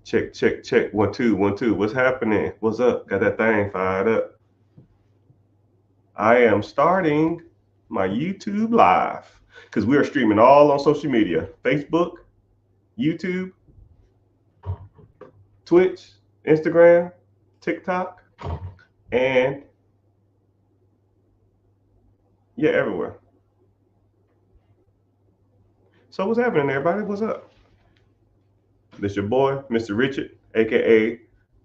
Check, check, check. 1 2 1 2. What's happening? What's up? Got that thing fired up. I am starting my YouTube live because we are streaming all on social media: Facebook, YouTube, Twitch, Instagram, TikTok, and yeah, everywhere. So what's happening, everybody? What's up? This your boy, Mr. Richard, aka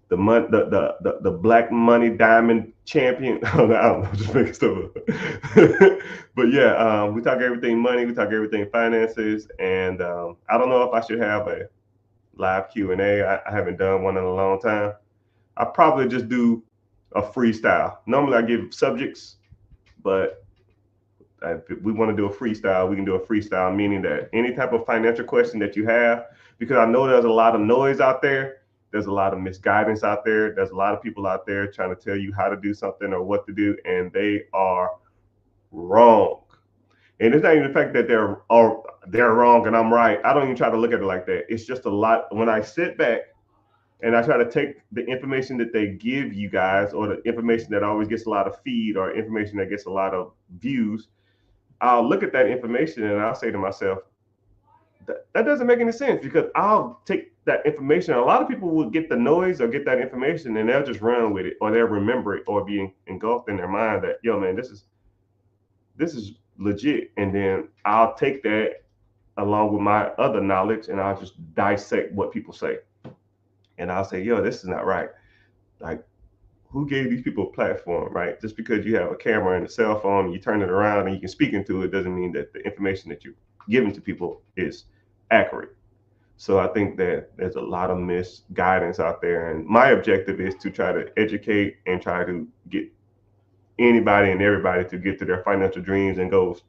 the Black Money Diamond Champion. I don't know, just making stuff up. But yeah, we talk everything money, we talk everything finances, and I don't know if I should have a live Q&A. I haven't done one in a long time. I probably just do a freestyle. Normally I give subjects, but if we want to do a freestyle, we can do a freestyle, meaning that any type of financial question that you have, because I know there's a lot of noise out there. There's a lot of misguidance out there. There's a lot of people out there trying to tell you how to do something or what to do, and they are wrong. And it's not even the fact that they're wrong and I'm right. I don't even try to look at it like that. It's just a lot. When I sit back and I try to take the information that they give you guys, or the information that always gets a lot of feed, or information that gets a lot of views, I'll look at that information and I'll say to myself, that doesn't make any sense, because I'll take that information. A lot of people will get the noise or get that information and they'll just run with it, or they'll remember it, or be engulfed in their mind that, yo man, this is legit. And then I'll take that along with my other knowledge and I'll just dissect what people say. And I'll say, yo, this is not right. Like, who gave these people a platform, right? Just because you have a camera and a cell phone and you turn it around and you can speak into it doesn't mean that the information that you're giving to people is accurate. So I think that there's a lot of misguidance out there. And my objective is to try to educate and try to get anybody and everybody to get to their financial dreams and goals.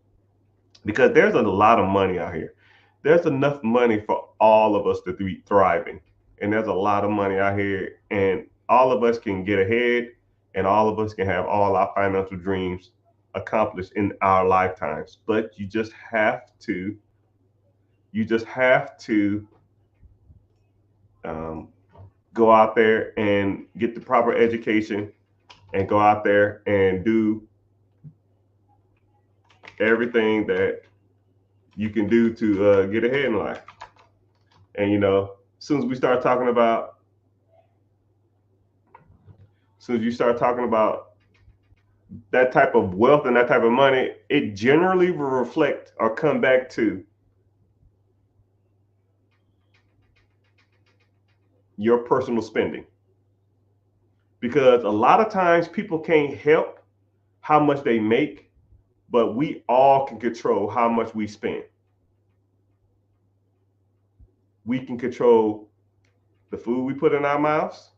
Because there's a lot of money out here. There's enough money for all of us to be thriving. And there's a lot of money out here. And all of us can get ahead, and all of us can have all our financial dreams accomplished in our lifetimes. But you just have to um, go out there and get the proper education, and go out there and do everything that you can do to get ahead in life. And as soon as we start talking about, as soon as you start talking about that type of wealth and that type of money, it generally will reflect or come back to your personal spending. Because a lot of times people can't help how much they make, but we all can control how much we spend. We can control the food we put in our mouths.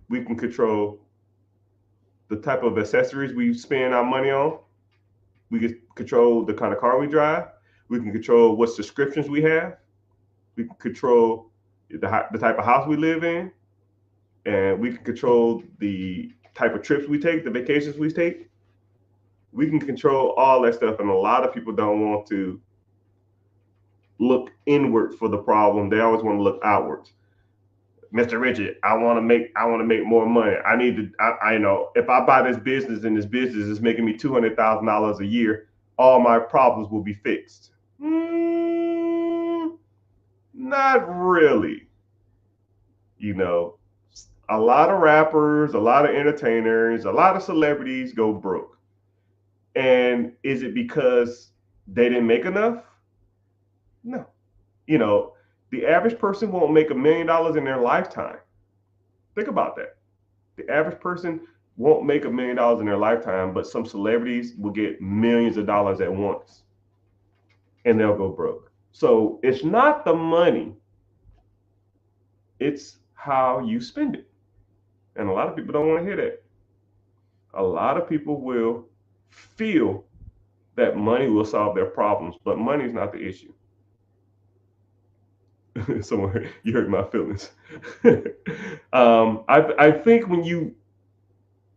We can control the type of accessories we spend our money on. We can control the kind of car we drive. We can control what subscriptions we have. We can control the type of house we live in. And we can control the type of trips we take, the vacations we take. We can control all that stuff. And a lot of people don't want to look inward for the problem. They always want to look outwards. Mr. Richard, I want to make more money. I need to, I know if I buy this business and this business is making me $200,000 a year, all my problems will be fixed. Not really. You know, a lot of rappers, a lot of entertainers, a lot of celebrities go broke. And is it because they didn't make enough? No. You know, the average person won't make $1 million in their lifetime. Think about that. The average person won't make $1 million in their lifetime, but some celebrities will get millions of dollars at once and they'll go broke. So it's not the money, it's how you spend it. And a lot of people don't want to hear that. A lot of people will feel that money will solve their problems, but money is not the issue. Somewhere you hurt my feelings. I think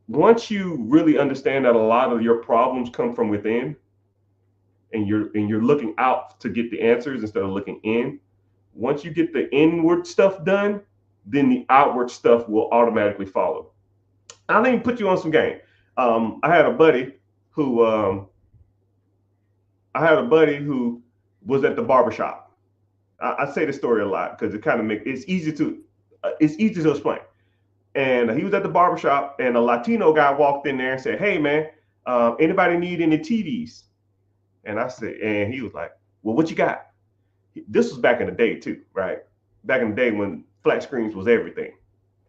once you really understand that a lot of your problems come from within, and you're looking out to get the answers instead of looking in. Once you get the inward stuff done, then the outward stuff will automatically follow. I'll even put you on some game. I had a buddy who was at the barbershop. I say the story a lot because it kind of makes it's easy to explain. And he was at the barbershop, and a Latino guy walked in there and said, "Hey, man, anybody need any TVs?" And I said, and he was like, "Well, what you got?" This was back in the day too, right? Back in the day when flat screens was everything,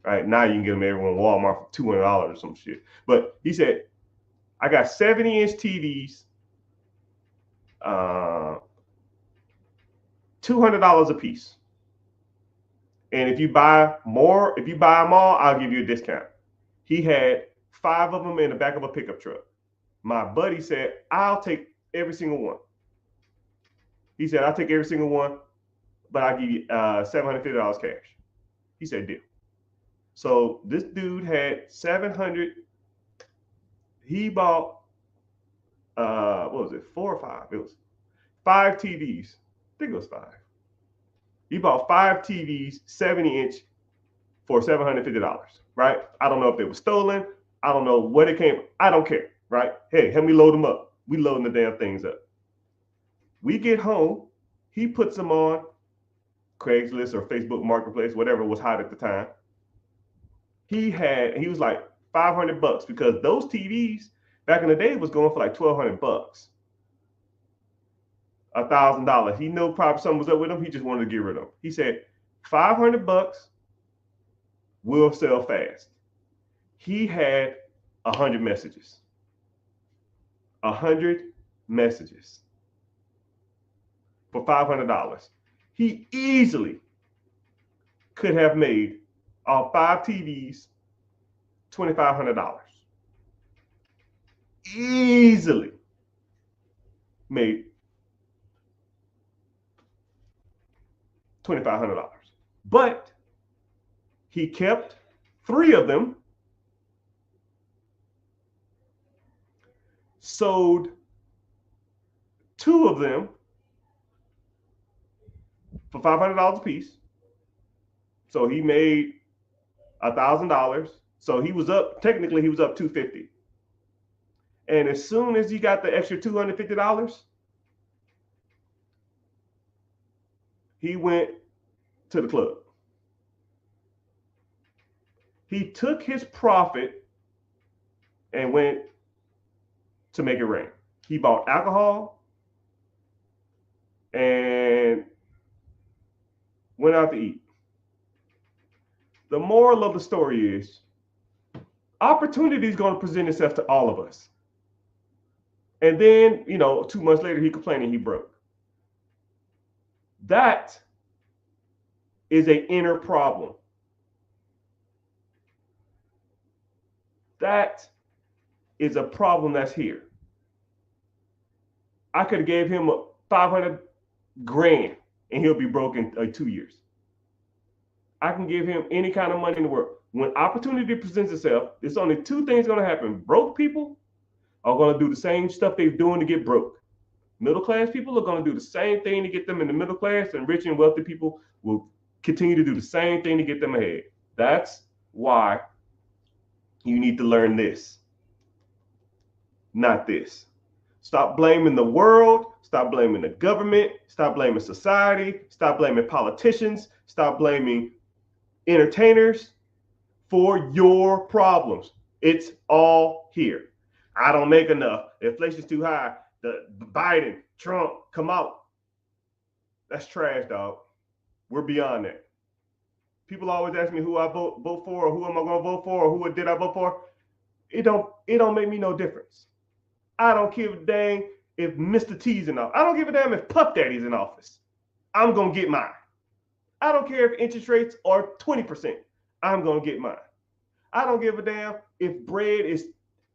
right? Now you can get them everywhere in Walmart for $200 or some shit. But he said, "I got 70-inch TVs, $200 a piece. And if you buy them all, I'll give you a discount." He had 5 of them in the back of a pickup truck. My buddy said, "I'll take every single one." He said, "I'll take every single one, but I'll give you $750 cash." He said, "Deal." So this dude had 700. He bought, what was it, 4 or 5? It was 5 TVs. I think it was 5. He bought 5 TVs, 70-inch, for $750, right? I don't know if they were stolen. I don't know where they came. I don't care, right? Hey, help me load them up. We loading the damn things up. We get home. He puts them on Craigslist or Facebook Marketplace, whatever was hot at the time. He was like $500 because those TVs back in the day was going for like $1,200, $1,000. He knew probably something was up with him. He just wanted to get rid of them. He said, $500 will sell fast. He had 100 messages. 100 messages for $500. He easily could have made off 5 TVs $2,500. Easily made $2,500. But he kept 3 of them, sold 2 of them for $500 a piece. So he made $1,000. So he was up $250. And as soon as he got the extra $250, he went to the club. He took his profit and went to make it rain. He bought alcohol and went out to eat. The moral of the story is opportunity is going to present itself to all of us. And then, 2 months later, he complaining he broke. That is an inner problem. That is a problem that's here. I could have gave him 500 grand and he'll be broke in 2 years. I can give him any kind of money in the world. When opportunity presents itself, there's only 2 things going to happen. Broke people are going to do the same stuff they're doing to get broke. Middle class people are going to do the same thing to get them in the middle class, and rich and wealthy people will continue to do the same thing to get them ahead. That's why you need to learn this, not this. Stop blaming the world. Stop blaming the government. Stop blaming society. Stop blaming politicians. Stop blaming entertainers for your problems. It's all here. I don't make enough. Inflation's too high. The Biden, Trump, come out. That's trash, dog. We're beyond that. People always ask me who I vote for, or who am I going to vote for, or who did I vote for. It don't make me no difference. I don't give a dang if Mr. T's in office. I don't give a damn if Puff Daddy's in office. I'm going to get mine. I don't care if interest rates are 20%. I'm going to get mine. I don't give a damn if bread is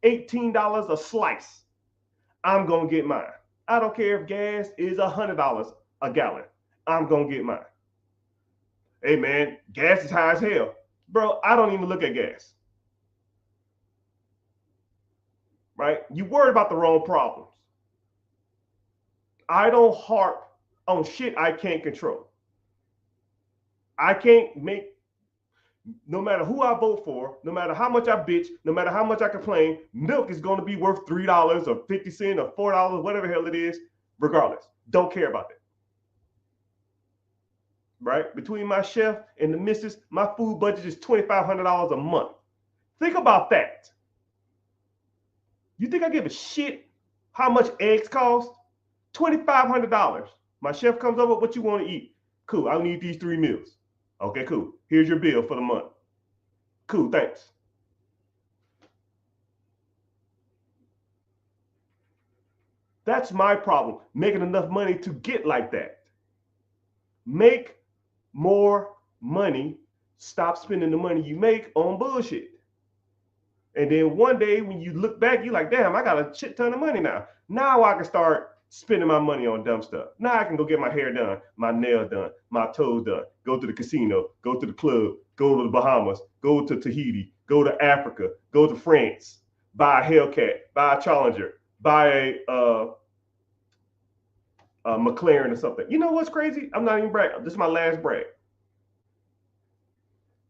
$18 a slice. I'm going to get mine. I don't care if gas is $100 a gallon. I'm going to get mine. Hey, man, gas is high as hell. Bro, I don't even look at gas. Right? You worry about the wrong problems. I don't harp on shit I can't control. I can't make No matter who I vote for, no matter how much I bitch, no matter how much I complain, milk is going to be worth $3 or 50 cents or $4, whatever the hell it is, regardless. Don't care about it. Right? Between my chef and the missus, my food budget is $2,500 a month. Think about that. You think I give a shit how much eggs cost? $2,500. My chef comes over, what you want to eat? Cool, I need these 3 meals. Okay, cool. Here's your bill for the month. Cool, thanks. That's my problem, making enough money to get like that. Make more money. Stop spending the money you make on bullshit. And then one day when you look back, you're like, damn, I got a shit ton of money now. Now I can start spending my money on dumb stuff. Now I can go get my hair done, my nails done, my toes done, go to the casino, go to the club, go to the Bahamas, go to Tahiti, go to Africa, go to France, buy a Hellcat, buy a Challenger, buy a McLaren or something. You know what's crazy? I'm not even bragging. This is my last brag.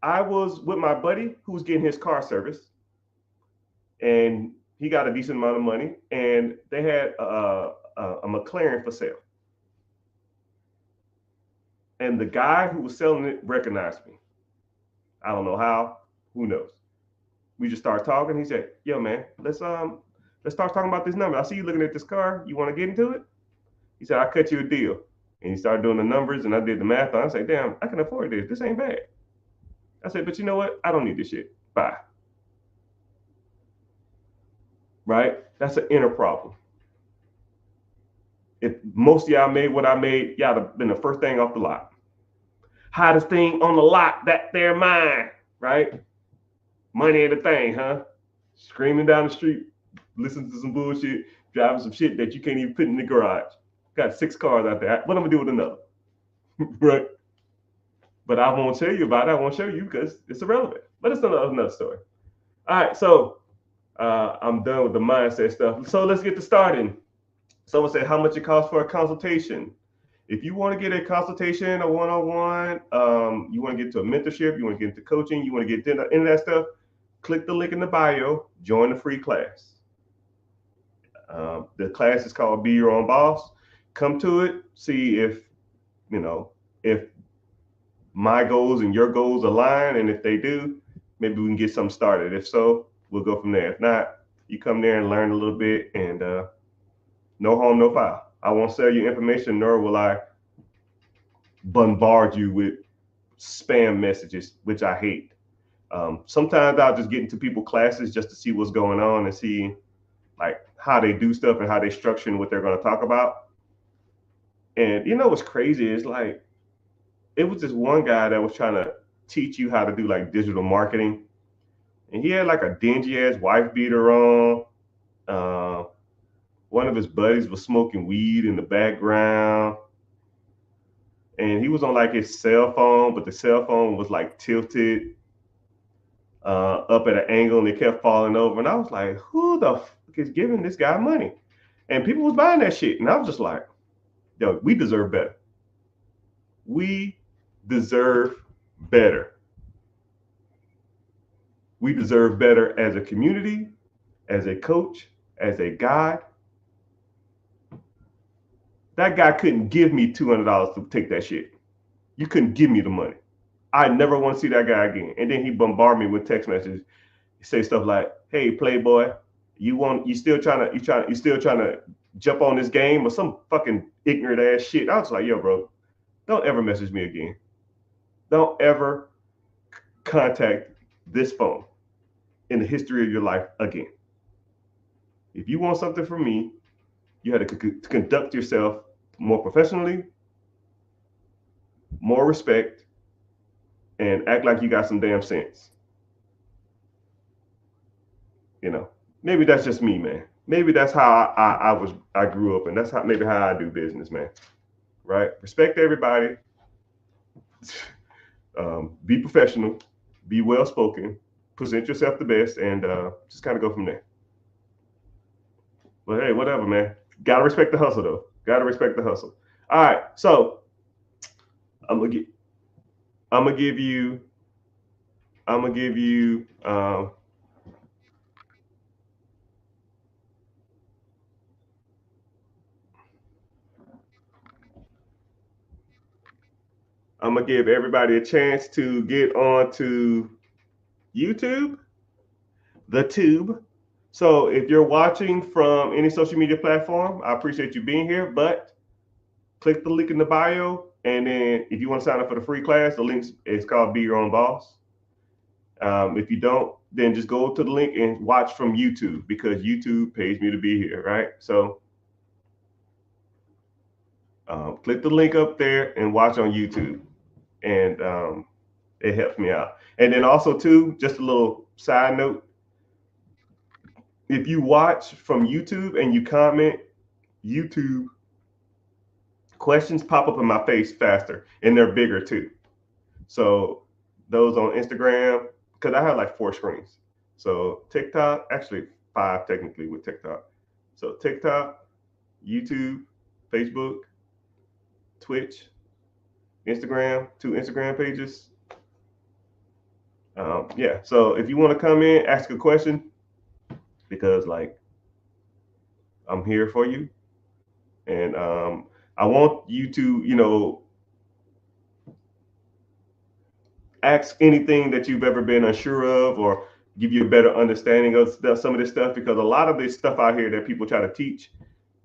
I was with my buddy who was getting his car serviced, and he got a decent amount of money, and they had a McLaren for sale. And the guy who was selling it recognized me. I don't know how. Who knows? We just started talking. He said, "Yo, man, let's start talking about this number. I see you looking at this car. You want to get into it?" He said, "I'll cut you a deal." And he started doing the numbers, and I did the math. And I said, "Damn, I can afford this. This ain't bad." I said, "But you know what? I don't need this shit. Bye." Right? That's an inner problem. If most of y'all made what I made, y'all have been the first thing off the lot. Hottest thing on the lot, that there mine, right? Money ain't a thing, huh? Screaming down the street, listening to some bullshit, driving some shit that you can't even put in the garage. Got 6 cars out there. What am I gonna do with another? Right? But I won't tell you about it. I won't show you because it's irrelevant. But it's another story. All right, so I'm done with the mindset stuff. So let's get to starting. Someone said how much it costs for a consultation. If you want to get a consultation, a one-on-one, you want to get to a mentorship, you want to get into coaching, you want to get into that stuff, click the link in the bio, join the free class. The class is called Be Your Own Boss. Come to it, see if my goals and your goals align, and if they do, maybe we can get something started. If so, we'll go from there. If not, you come there and learn a little bit, and no harm, no foul. I won't sell you information, nor will I bombard you with spam messages, which I hate. Sometimes I'll just get into people's classes just to see what's going on and see like how they do stuff and how they structure and what they're going to talk about. And you know what's crazy is like, it was this one guy that was trying to teach you how to do like digital marketing. And he had like a dingy ass wife beater on. One of his buddies was smoking weed in the background. And he was on like his cell phone, but the cell phone was like tilted up at an angle and it kept falling over. And I was like, who the fuck is giving this guy money? And people was buying that shit. And I was just like, yo, we deserve better. We deserve better. We deserve better as a community, as a coach, as a guide. That guy couldn't give me $200 to take that shit. You couldn't give me the money. I never want to see that guy again. And then he bombarded me with text messages. He say stuff like, "Hey, Playboy, you still trying to jump on this game," or some fucking ignorant ass shit. I was like, yo, bro, don't ever message me again. Don't ever contact this phone in the history of your life again. If you want something from me, you had to conduct yourself more professionally, more respect, and act like you got some damn sense. You know, maybe that's just me, man. Maybe that's how I grew up, and that's how I do business, man. Right? Respect everybody. Be professional. Be well spoken. Present yourself the best, and just kind of go from there. But hey, whatever, man. Gotta respect the hustle, though. Gotta respect the hustle. All right, so I'm gonna give you I'm gonna give you. I'm gonna give everybody a chance to get onto YouTube, the tube. So if you're watching from any social media platform, I appreciate you being here. But click the link in the bio, and then if you want to sign up for the free class, the link is called Be Your Own Boss. If you don't, then just go to the link and watch from YouTube because YouTube pays me to be here, right? So click the link up there and watch on YouTube, and it helps me out. And then also too, just a little side note: if you watch from YouTube and you comment, YouTube questions pop up in my face faster, and they're bigger too. So those on Instagram, because I have like 4 screens. So TikTok, actually 5 technically with TikTok. So TikTok, YouTube, Facebook, Twitch, Instagram, 2 Instagram pages. Yeah. So if you want to come in, ask a question, because like I'm here for you, and I want you to, ask anything that you've ever been unsure of, or give you a better understanding of some of this stuff, because a lot of this stuff out here that people try to teach,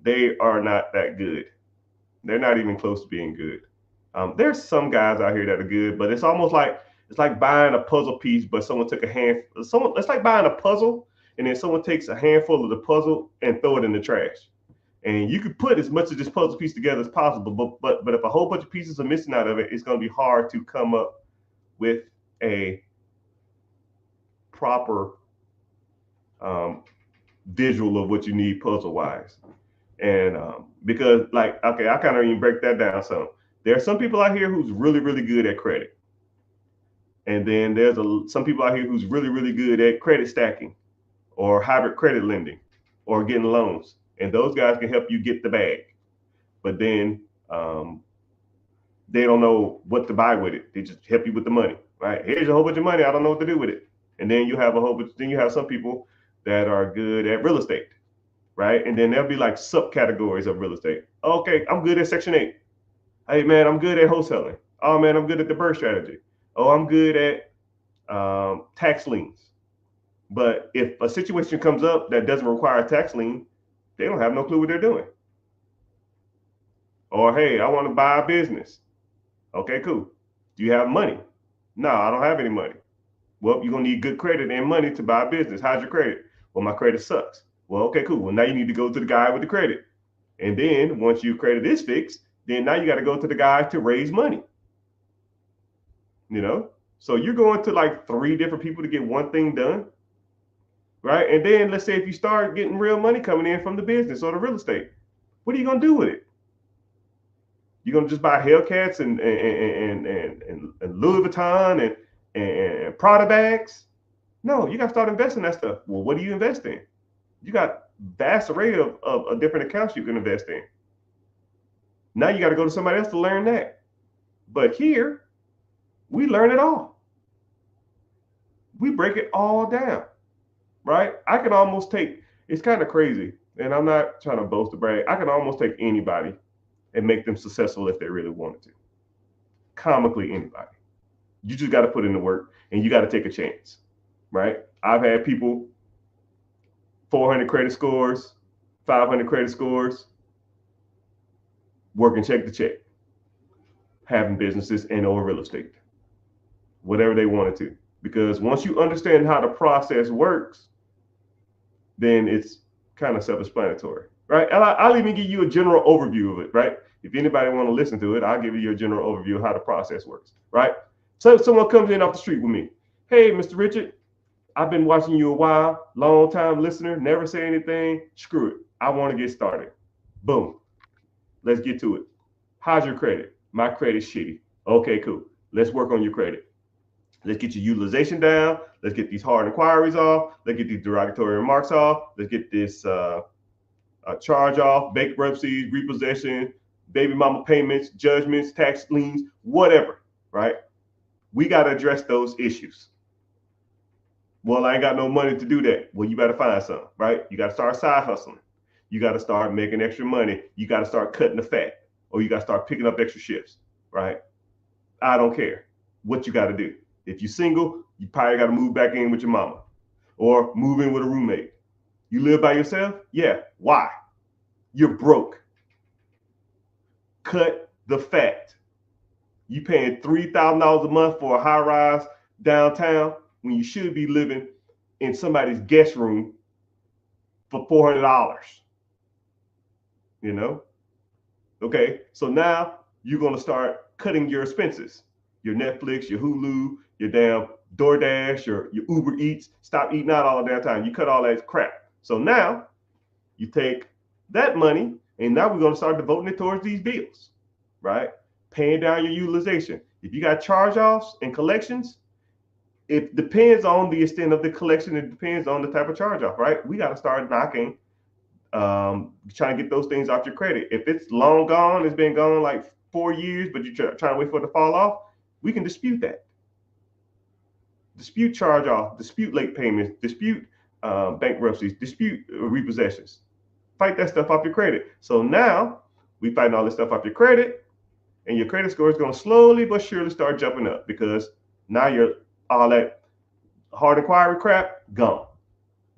they are not that good. They're not even close to being good. There's some guys out here that are good, but it's like buying a puzzle piece, but someone took a hand. Someone It's like buying a puzzle, and then someone takes a handful of the puzzle and throw it in the trash. And you could put as much of this puzzle piece together as possible, but if a whole bunch of pieces are missing out of it, it's going to be hard to come up with a proper visual of what you need puzzle wise. And because, like, okay, I kind of even break that down. So there are some people out here who's really, really good at credit. And then there's some people out here who's really, really good at credit stacking or hybrid credit lending or getting loans. And those guys can help you get the bag. But then they don't know what to buy with it. They just help you with the money, right? Here's a whole bunch of money. I don't know what to do with it. And then you have some people that are good at real estate, right? And then there'll be like subcategories of real estate. Okay, I'm good at Section 8. Hey, man, I'm good at wholesaling. Oh, man, I'm good at the BRRRR strategy. Oh, I'm good at tax liens. But if a situation comes up that doesn't require a tax lien, they don't have no clue what they're doing. Or, hey, I want to buy a business. Okay, cool. Do you have money? No, I don't have any money. Well, you're going to need good credit and money to buy a business. How's your credit? Well, my credit sucks. Well, okay, cool. Well, now you need to go to the guy with the credit. And then once your credit is fixed, then now you got to go to the guy to raise money. So you're going to like 3 different people to get one thing done, right? And then let's say if you start getting real money coming in from the business or the real estate, what are you going to do with it? You're going to just buy Hellcats and Louis Vuitton and Prada bags? No, you got to start investing that stuff. Well, what do you invest in? You got vast array of different accounts you can invest in. Now you got to go to somebody else to learn that. But here, we learn it all. We break it all down, right? I can almost take, it's kind of crazy, and I'm not trying to boast or brag. I can almost take anybody and make them successful if they really wanted to. Comically anybody. You just got to put in the work, and you got to take a chance, right? I've had people 400 credit scores, 500 credit scores, working check to check, having businesses and or real estate, whatever they wanted to. Because once you understand how the process works, then it's kind of self-explanatory, right? I'll even give you a general overview of it, right? If anybody want to listen to it, I'll give you a general overview of how the process works, right? So if someone comes in off the street with me, hey, Mr. Richard, I've been watching you a while, long time listener, never say anything. Screw it. I want to get started. Boom. Let's get to it. How's your credit? My credit's shitty. Okay, cool. Let's work on your credit. Let's get your utilization down. Let's get these hard inquiries off. Let's get these derogatory remarks off. Let's get this charge off, bankruptcies, repossession, baby mama payments, judgments, tax liens, whatever, right? We got to address those issues. Well, I ain't got no money to do that. Well, you better find some, right? You got to start side hustling. You got to start making extra money. You got to start cutting the fat, or you got to start picking up extra shifts, right? I don't care what you got to do. If you're single, you probably got to move back in with your mama or move in with a roommate. You live by yourself? Yeah. Why? You're broke. Cut the fat. You paying $3,000 a month for a high rise downtown when you should be living in somebody's guest room for $400. You know? Okay. So now you're gonna start cutting your expenses. Your Netflix, your Hulu, your damn DoorDash, your Uber Eats. Stop eating out all the damn time. You cut all that crap. So now you take that money and now we're gonna start devoting it towards these bills, right? Paying down your utilization. If you got charge-offs and collections, it depends on the extent of the collection. It depends on the type of charge-off, right? We got to start knocking, trying to get those things off your credit. If it's long gone, it's been gone like 4 years, but you're trying to wait for it to fall off, we can dispute that. Dispute charge-off, dispute late payments, dispute bankruptcies, dispute repossessions. Fight that stuff off your credit. So now we fighting all this stuff off your credit, and your credit score is going to slowly but surely start jumping up because now you're all that hard inquiry crap gone.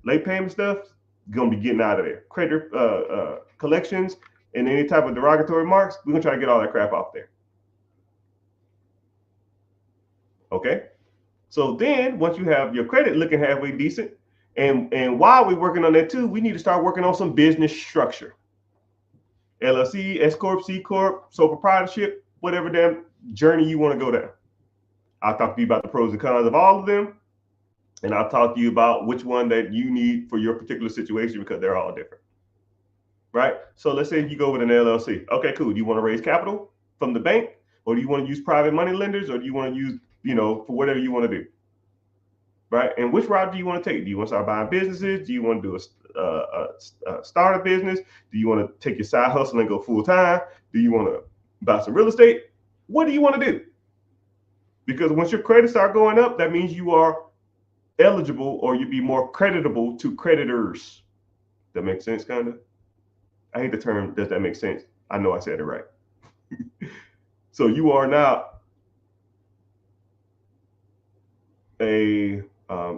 Late payment stuff gonna be getting out of there. Credit collections and any type of derogatory marks, we're gonna try to get all that crap off there. Okay. So then once you have your credit looking halfway decent, and while we're working on that too, we need to start working on some business structure. LLC, S Corp, C Corp, sole proprietorship, whatever damn journey you want to go down. I'll talk to you about the pros and cons of all of them. And I'll talk to you about which one that you need for your particular situation because they're all different. Right? So let's say you go with an LLC. Okay, cool. Do you want to raise capital from the bank, or do you want to use private money lenders, or do you want to use, for whatever you want to do? Right? And which route do you want to take? Do you want to start buying businesses? Do you want to do start a business? Do you want to take your side hustle and go full time? Do you want to buy some real estate? What do you want to do? Because once your credit start going up, that means you are eligible, or you'd be more creditable to creditors. That makes sense, kind of? I hate the term, does that make sense? I know I said it right. So you are now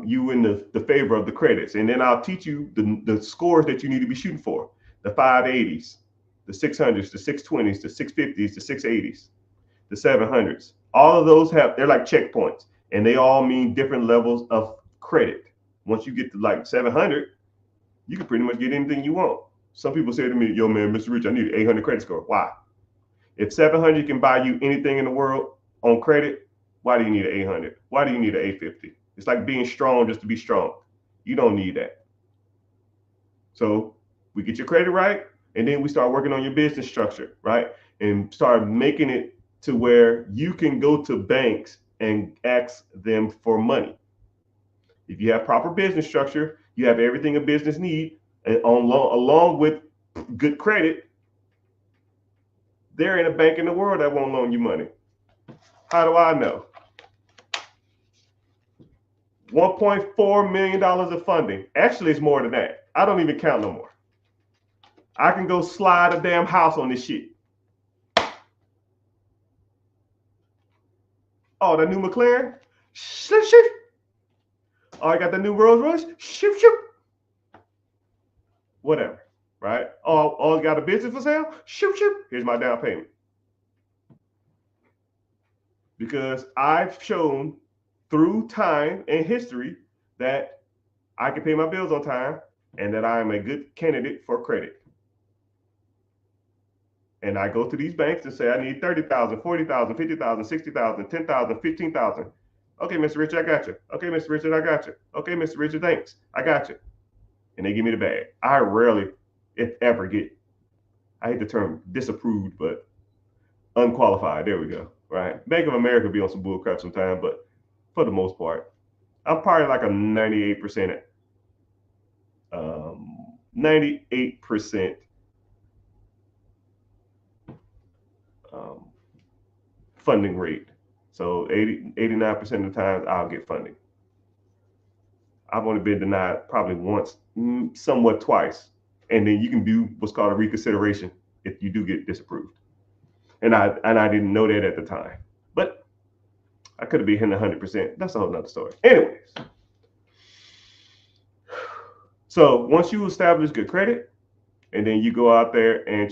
you in the favor of the credits. And then I'll teach you the scores that you need to be shooting for. The 580s, the 600s, the 620s, the 650s, the 680s, the 700s. All of those they're like checkpoints, and they all mean different levels of credit. Once you get to like 700, you can pretty much get anything you want. Some people say to me, yo man, Mr. Rich, I need an 800 credit score. Why? If 700 can buy you anything in the world on credit, why do you need an 800? Why do you need an 850? It's like being strong just to be strong. You don't need that. So we get your credit right, and then we start working on your business structure, right? And start making it to where you can go to banks and ask them for money. If you have proper business structure, you have everything a business needs, and along with good credit, there ain't a bank in the world that won't loan you money. How do I know? $1.4 million of funding. Actually, it's more than that. I don't even count no more. I can go slide a damn house on this shit. Oh, that new McLaren? Shoot, shoot. Oh, I got the new Rolls Royce? Shoot, shoot. Whatever, right? Oh, got a business for sale? Shoot, shoot. Here's my down payment. Because I've shown through time and history that I can pay my bills on time and that I am a good candidate for credit. And I go to these banks and say, I need 30,000, 40,000, 50,000, 60,000, 10,000, 15,000. Okay, Mr. Richard, I got you. Okay, Mr. Richard, I got you. Okay, Mr. Richard, thanks. I got you. And they give me the bag. I rarely, if ever, get, I hate the term disapproved, but unqualified. There we go. Right? Bank of America be on some bull crap sometimes, but for the most part, I'm probably like a 98%, 98% funding rate. So 89% of the times I'll get funding. I've only been denied probably once, somewhat twice. And then you can do what's called a reconsideration if you do get disapproved. And I didn't know that at the time. But I could have been hitting 100%. That's a whole nother story. Anyways, so once you establish good credit, and then you go out there and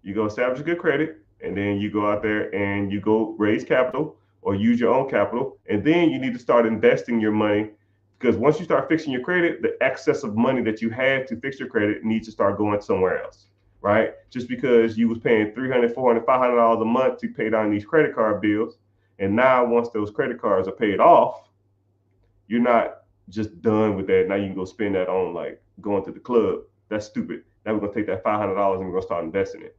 you go establish good credit, and then you go out there and you go raise capital or use your own capital, and then you need to start investing your money, because once you start fixing your credit, the excess of money that you had to fix your credit needs to start going somewhere else, right? Just because you was paying $300, $400, $500 a month to pay down these credit card bills, and now once those credit cards are paid off, you're not just done with that. Now you can go spend that on like going to the club. That's stupid. Now we're gonna take that $500 and we're gonna start investing it,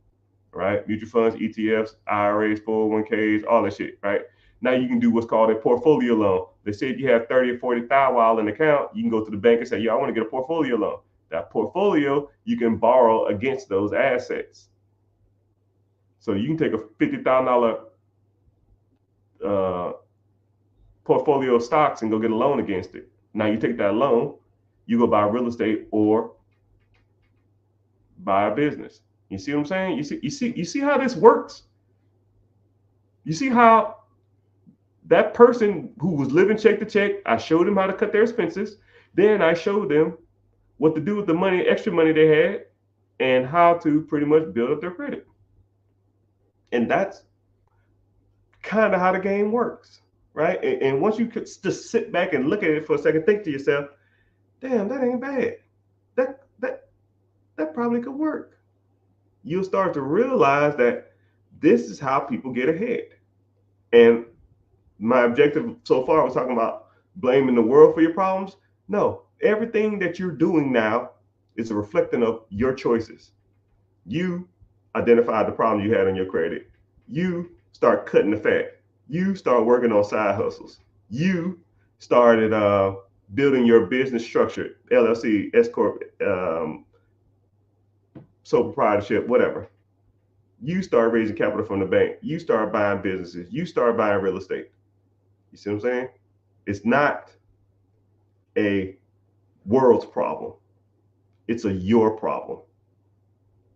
right? Mutual funds, ETFs, IRAs, 401ks, all that shit, right? Now you can do what's called a portfolio loan. They said you have 30 or 40,000 in an account. You can go to the bank and say, "Yo, I want to get a portfolio loan." That portfolio you can borrow against those assets. So you can take a $50,000 portfolio of stocks and go get a loan against it. Now you take that loan, you go buy real estate or buy a business. You see what I'm saying? You see how this works? You see how that person who was living check to check, I showed them how to cut their expenses. Then I showed them what to do with the money, extra money they had, and how to pretty much build up their credit. And that's kind of how the game works, right? And once you could just sit back and look at it for a second, think to yourself, damn, that ain't bad. That probably could work. You'll start to realize that this is how people get ahead. And my objective so far was talking about blaming the world for your problems. No, everything that you're doing now is a reflection of your choices. You identified the problem you had on your credit. You start cutting the fat. You start working on side hustles. You started building your business structure, LLC, S corp, sole proprietorship, whatever. You start raising capital from the bank. You start buying businesses. You start buying real estate. You see what I'm saying? It's not a world's problem. It's a your problem.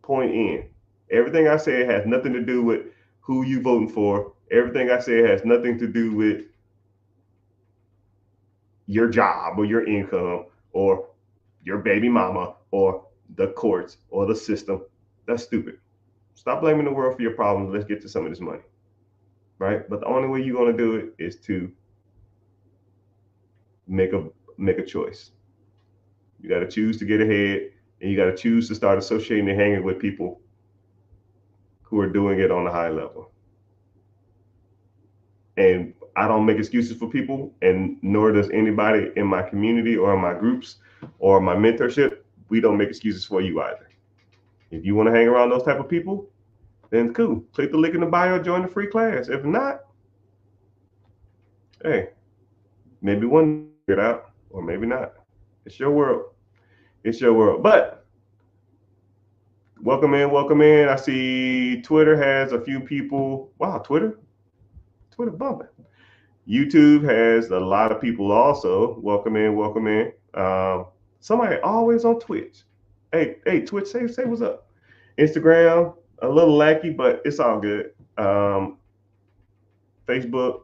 Point in. Everything I say has nothing to do with who you voting for. Everything I say has nothing to do with your job or your income or your baby mama or the courts or the system. That's stupid. Stop blaming the world for your problems. Let's get to some of this money, right? But the only way you're going to do it is to make a choice. You got to choose to get ahead, and you got to choose to start associating and hanging with people who are doing it on a high level. And I don't make excuses for people, and nor does anybody in my community or in my groups or my mentorship. We don't make excuses for you either. If you want to hang around those type of people, then cool. Click the link in the bio, join the free class. If not, hey, maybe one get out, or maybe not. It's your world. It's your world. But welcome in, welcome in. I see Twitter has a few people. Wow, Twitter bumping. YouTube has a lot of people also. Welcome in, welcome in. Somebody always on Twitch. Hey, Twitch, say what's up. Instagram, a little lackey, but it's all good. Facebook,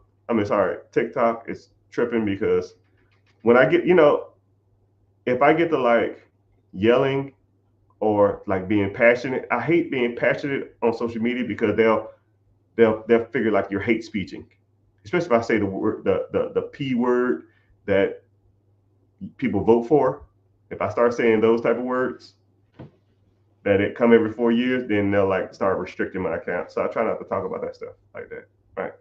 TikTok is tripping because when I get, if I get to like yelling or like being passionate, I hate being passionate on social media because they'll figure like you're hate speeching, especially if I say the word, the P word that people vote for. If I start saying those type of words that it come every 4 years, then they'll like start restricting my account. So I try not to talk about that stuff like that, right?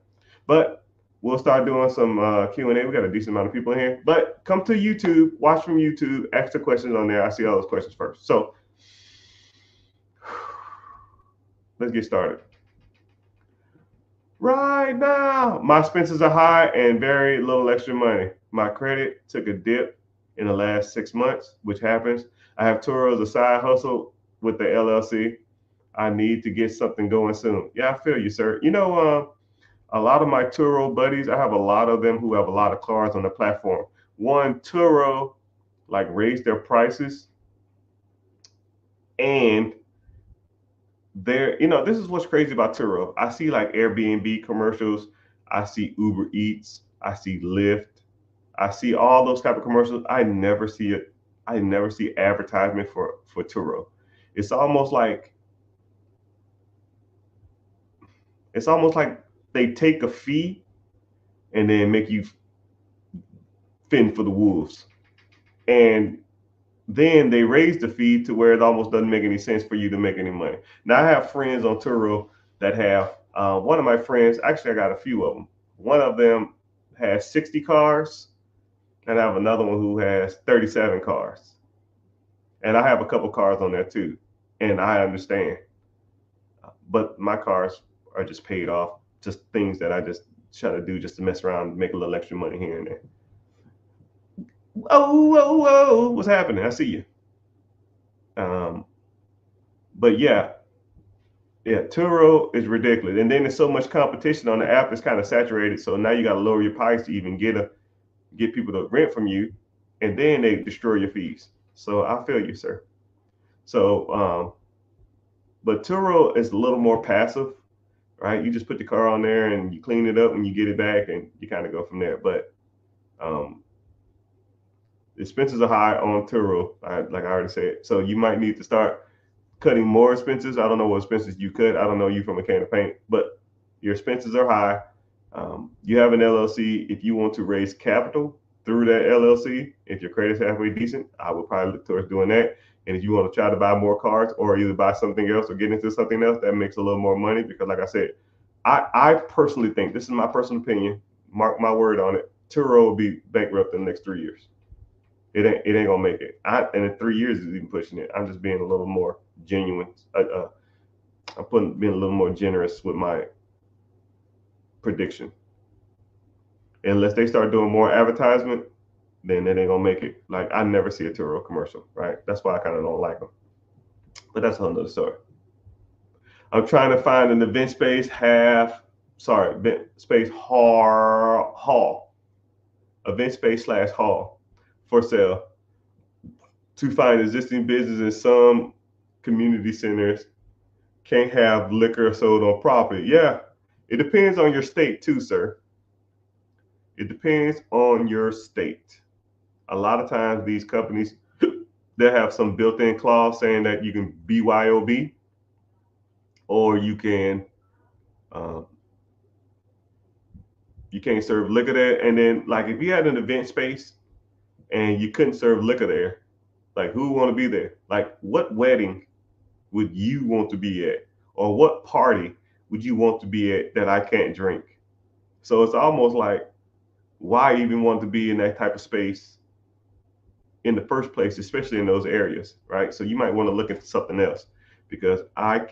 But we'll start doing some Q&A. We got a decent amount of people in here. But come to YouTube, watch from YouTube, ask the questions on there. I see all those questions first. So let's get started. Right now, my expenses are high and very little extra money. My credit took a dip in the last 6 months, which happens. I have Turo as a side hustle with the LLC. I need to get something going soon. Yeah, I feel you, sir. A lot of my Turo buddies, I have a lot of them who have a lot of cars on the platform. one, Turo like raised their prices, and this is what's crazy about Turo. I see like Airbnb commercials, I see Uber Eats, I see Lyft, I see all those type of commercials. I never see it. I never see advertisement for Turo. It's almost like it's almost like they take a fee and then make you fend for the wolves. And then they raise the fee to where it almost doesn't make any sense for you to make any money. Now I have friends on Turo that have one of my friends, actually I got a few of them. One of them has 60 cars, and I have another one who has 37 cars. And I have a couple cars on there too. And I understand. But my cars are just paid off, just things that I just try to do just to mess around, make a little extra money here and there. Oh, what's happening? I see you. But yeah, Turo is ridiculous, and then there's so much competition on the app; it's kind of saturated. So now you got to lower your price to even get people to rent from you, and then they destroy your fees. So I feel you, sir. So, but Turo is a little more passive, right? You just put the car on there and you clean it up and you get it back, and you kind of go from there. But um, the expenses are high on Turo, like I already said. So you might need to start cutting more expenses. I don't know what expenses you cut. I don't know you from a can of paint, but your expenses are high. You have an LLC. If you want to raise capital through that LLC, if your credit's halfway decent, I would probably look towards doing that. And if you want to try to buy more cars or either buy something else or get into something else that makes a little more money, because like I said, I personally think, this is my personal opinion, mark my word on it, Turo will be bankrupt in the next 3 years. It ain't gonna make it. And in 3 years is even pushing it. I'm just being a little more genuine. Being a little more generous with my prediction. Unless they start doing more advertisement, then it ain't gonna make it. Like I never see a Turo commercial, right? That's why I kind of don't like them. But that's another story. I'm trying to find an event space event space hall, event space / hall for sale to find existing business in some community centers. Can't have liquor sold on property. Yeah, it depends on your state too, sir. It depends on your state. A lot of times these companies they have some built-in clause saying that you can BYOB or um, you can't serve liquor there. And then like if you had an event space and you couldn't serve liquor there, like who would want to be there? Like what wedding would you want to be at? Or what party would you want to be at that I can't drink? So it's almost like, why even want to be in that type of space in the first place, especially in those areas, right? So you might want to look into something else because I'm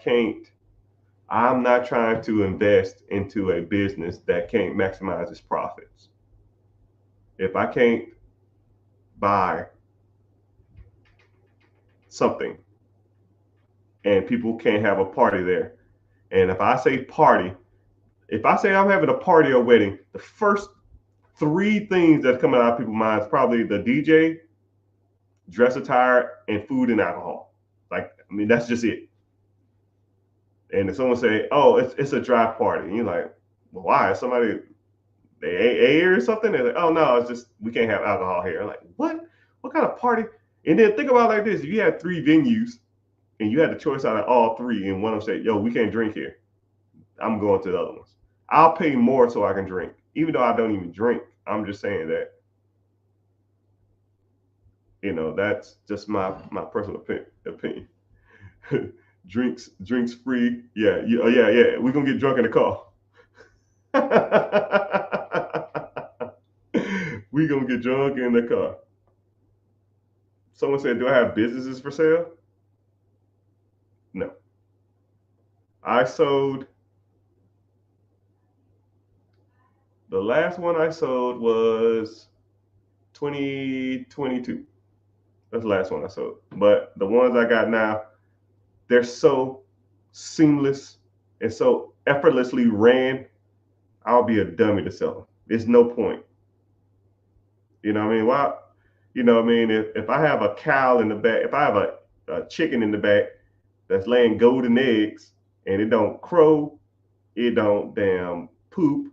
not trying to invest into a business that can't maximize its profits. If I can't buy something and people can't have a party there, and if I say party, if I say I'm having a party or wedding, the first three things that's coming out of people's minds probably the DJ, dress attire, and food and alcohol. Like, I mean, that's just it. And if someone say, "Oh, it's a draft party," and you're like, well, "Why? Somebody they AA or something?" They're like, "Oh no, it's just we can't have alcohol here." I'm like, what? What kind of party? And then think about it like this: if you had three venues and you had the choice out of all three, and one of them said, "Yo, we can't drink here," I'm going to the other ones. I'll pay more so I can drink, even though I don't even drink. I'm just saying that that's just my personal opinion. Drinks free. Yeah, yeah. We're gonna get drunk in the car. We gonna get drunk in the car. Someone said, "Do I have businesses for sale?" No. I sold the last one I sold was 2022. That's the last one I sold. But the ones I got now, they're so seamless and so effortlessly ran. I'll be a dummy to sell them. There's no point. You know what I mean? Why? You know what I mean? If I have a cow in the back, if I have a chicken in the back that's laying golden eggs and it don't crow, it don't damn poop,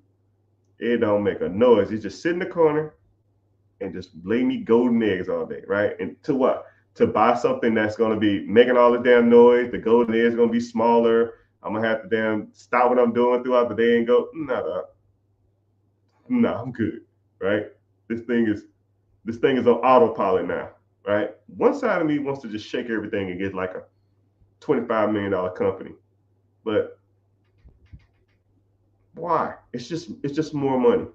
it don't make a noise. It just sit in the corner and just lay me golden eggs all day, right? And to what? To buy something that's gonna be making all the damn noise. The golden eggs gonna be smaller. I'm gonna have to damn stop what I'm doing throughout the day and go, nah, I'm good, right? This thing is this thing is on autopilot now, right? One side of me wants to just shake everything and get like a $25 million company, but why? It's just more money.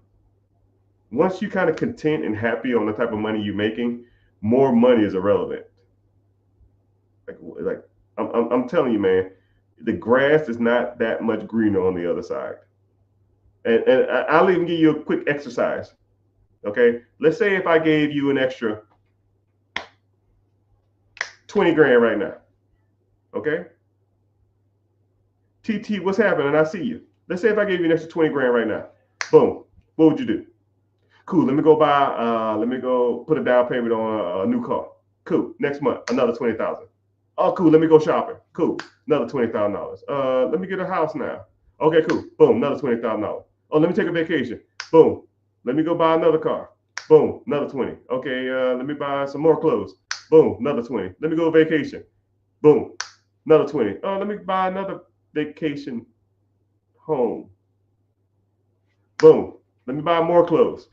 Once you kind of content and happy on the type of money you're making, more money is irrelevant. Like I'm telling you, man, the grass is not that much greener on the other side. And I'll even give you a quick exercise. Okay, let's say if I gave you an extra 20 grand right now. Okay, TT, what's happening? I see you. Let's say if I gave you an extra 20 grand right now. Boom. What would you do? Cool. Let me go buy. Let me go put a down payment on a new car. Cool. Next month, another 20,000. Oh, cool. Let me go shopping. Cool. Another $20,000. Let me get a house now. Okay, cool. Boom. Another $20,000. Oh, let me take a vacation. Boom. Let me go buy another car. Boom. Another 20. Okay. Let me buy some more clothes. Boom. Another 20. Let me go vacation. Boom. Another 20. Oh, let me buy another vacation home. Boom. Let me buy more clothes.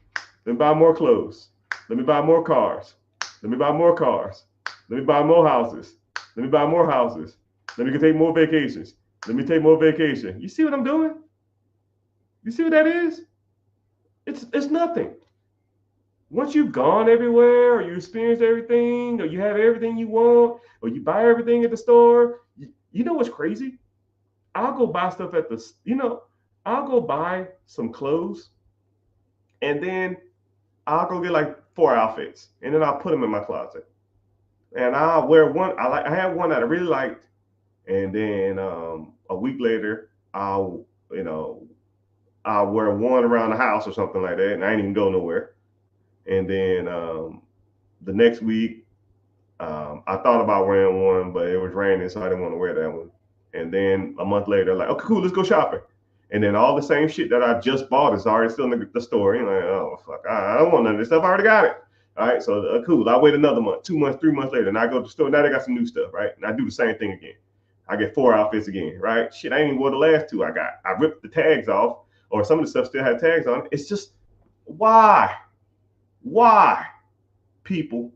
Let me buy more clothes. Let me buy more cars. Let me buy more cars. Let me buy more houses. Let me buy more houses. Let me take more vacations. Let me take more vacation. You see what I'm doing? You see what that is? It's nothing. Once you've gone everywhere, or you experience everything, or you have everything you want, or you buy everything at the store, you know what's crazy? I'll go buy stuff at I'll go buy some clothes, and then I'll go get like 4 outfits, and then I'll put them in my closet. And I'll wear one. I had one that I really liked, and then a week later, you know I'll wear one around the house or something like that, and I ain't even go nowhere. And then the next week, I thought about wearing one, but it was raining, so I didn't want to wear that one. And then a month later, like, okay, cool, let's go shopping. And then all the same shit that I just bought is already still in the store. You're like, oh fuck, I don't want none of this stuff. I already got it. All right, so cool. I wait another month, 2 months, 3 months later, and I go to the store. Now they got some new stuff, right? And I do the same thing again. I get 4 outfits again, right? Shit, I ain't even wore the last two I got. I ripped the tags off, or some of the stuff still had tags on it. It's just why? Why, people?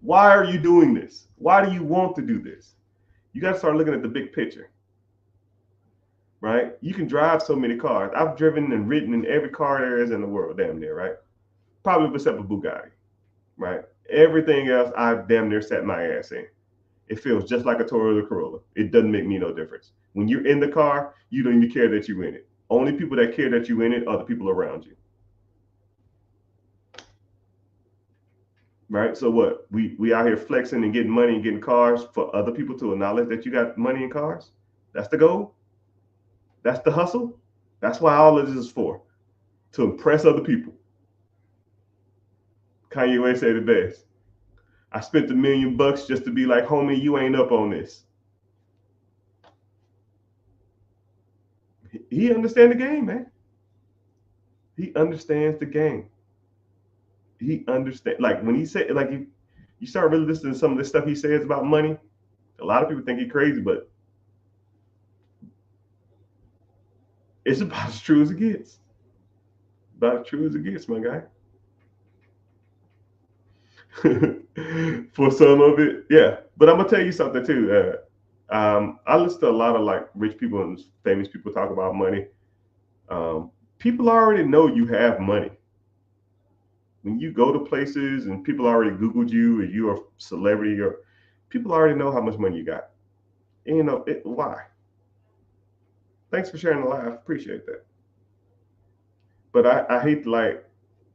Why are you doing this? Why do you want to do this? You got to start looking at the big picture, right? You can drive so many cars. I've driven and ridden in every car there is in the world, damn near, right? Probably except for Bugatti, right? Everything else I've damn near sat my ass in. It feels just like a Toyota Corolla. It doesn't make me no difference. When you're in the car, you don't even care that you're in it. Only people that care that you're in it are the people around you. Right? So what? We out here flexing and getting money and getting cars for other people to acknowledge that you got money and cars? That's the goal? That's the hustle? That's why all of this is for. To impress other people. Kanye West said it best. I spent $1 million just to be like, homie, you ain't up on this. He understands the game, man. He understands the game. He understands. Like when he said, like you start really listening to some of the stuff he says about money, a lot of people think he's crazy, but it's about as true as it gets. About as true as it gets, my guy. For some of it, yeah. But I'm gonna tell you something too. I listen to a lot of like rich people and famous people talk about money. People already know you have money. When you go to places and people already Googled you and you're a celebrity, or people already know how much money you got. And, why? Thanks for sharing the life. Appreciate that. But I hate to like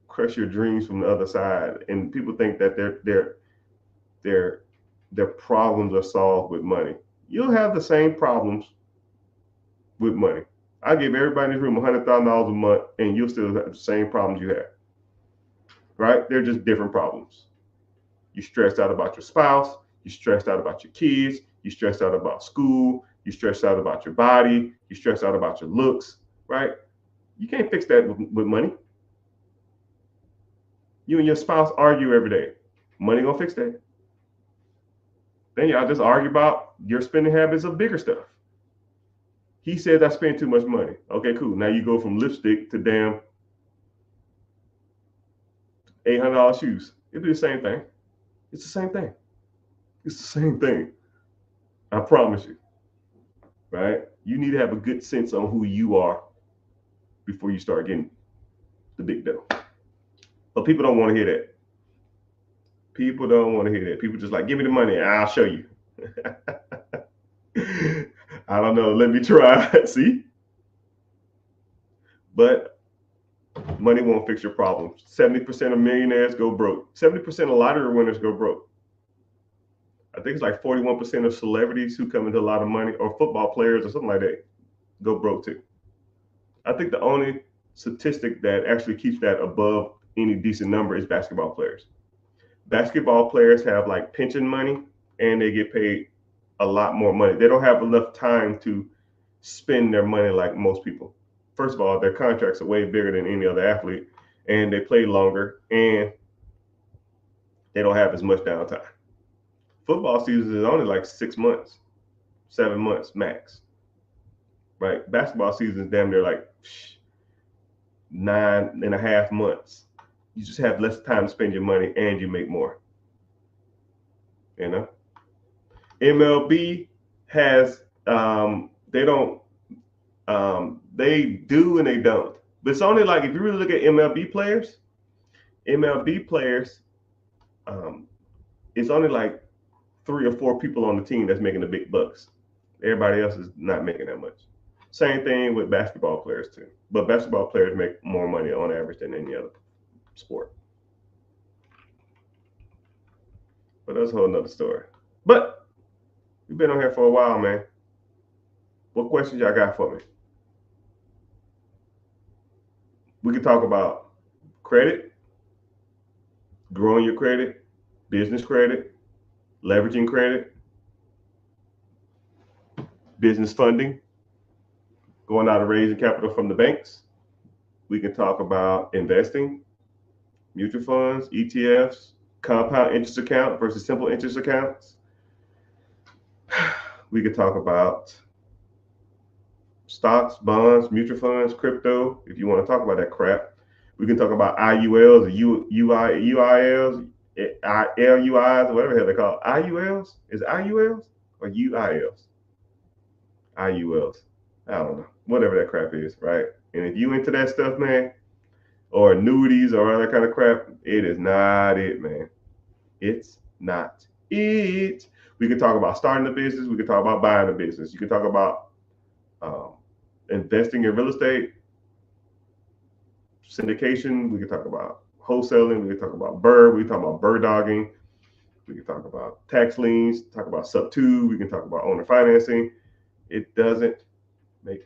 crush your dreams from the other side, and people think that their their problems are solved with money. You'll have the same problems with money. I give everybody in this room $100,000 a month, and you'll still have the same problems you have. right? They're just different problems. You're stressed out about your spouse. You're stressed out about your kids. You're stressed out about school. You're stressed out about your body. You're stressed out about your looks, right? You can't fix that with money. You and your spouse argue every day. Money gonna fix that? Then y'all just argue about your spending habits of bigger stuff. He says I spend too much money. Okay, cool. Now you go from lipstick to damn $800 shoes. It'll be the same thing. It's the same thing. It's the same thing. I promise you. Right? You need to have a good sense on who you are before you start getting the big dough. But people don't want to hear that. People don't want to hear that. People just like, give me the money and I'll show you. I don't know. Let me try. See? But money won't fix your problems. 70% of millionaires go broke. 70% of lottery winners go broke. I think it's like 41% of celebrities who come into a lot of money, or football players or something like that, go broke too. I think the only statistic that actually keeps that above any decent number is basketball players. Basketball players have like pension money and they get paid a lot more money. They don't have enough time to spend their money like most people. First of all, their contracts are way bigger than any other athlete, and they play longer, and they don't have as much downtime. Football season is only like 6 months, 7 months max, right? Basketball season is damn near like 9.5 months. You just have less time to spend your money and you make more. You know, MLB has they don't they do and they don't. But it's only like if you really look at MLB players, it's only like 3 or 4 people on the team that's making the big bucks. Everybody else is not making that much. Same thing with basketball players too. But basketball players make more money on average than any other sport. But that's a whole nother story. But we've been on here for a while, man. What questions y'all got for me? We can talk about credit, growing your credit, business credit, leveraging credit, business funding, going out and raising capital from the banks. We can talk about investing, mutual funds, ETFs, compound interest account versus simple interest accounts. We could talk about stocks, bonds, mutual funds, crypto, if you want to talk about that crap. We can talk about IULs or UILs, LUIs, or whatever the hell they call it. IULs? Is it IULs or UILs? IULs. I don't know. Whatever that crap is, right? And if you into that stuff, man, or annuities or other kind of crap, it is not it, man. It's not it. We can talk about starting a business. We can talk about buying a business. You can talk about investing in real estate, syndication. We can talk about wholesaling. We can talk about we can talk about bird dogging. We can talk about tax liens, talk about sub-2. We can talk about owner financing. It doesn't make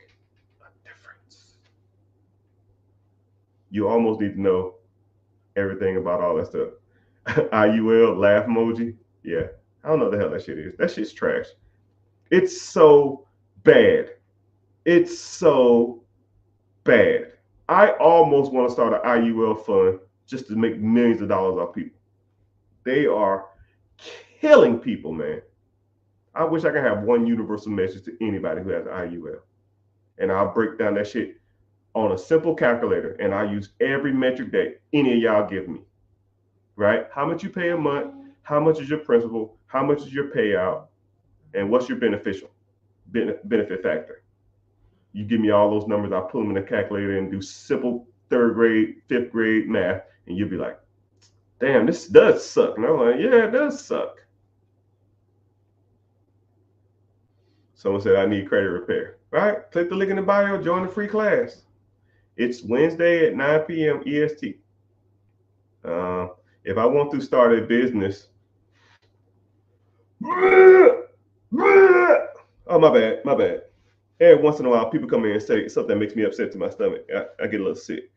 a difference. You almost need to know everything about all that stuff. IUL, laugh emoji. Yeah, I don't know what the hell that shit is. That shit's trash. It's so bad. It's so bad. I almost want to start an IUL fund just to make millions of dollars off people. They are killing people, man. I wish I could have one universal message to anybody who has an IUL. And I'll break down that shit on a simple calculator, and I use every metric that any of y'all give me. Right? How much you pay a month, how much is your principal, how much is your payout, and what's your benefit factor. You give me all those numbers, I'll put them in a calculator and do simple 3rd grade, 5th grade math, and you'll be like, damn, this does suck. And I'm like, yeah, it does suck. Someone said I need credit repair. All right, click the link in the bio, join the free class. It's Wednesday at 9 p.m. EST. If I want to start a business, oh, my bad. Every once in a while, people come in and say something that makes me upset to my stomach. I get a little sick.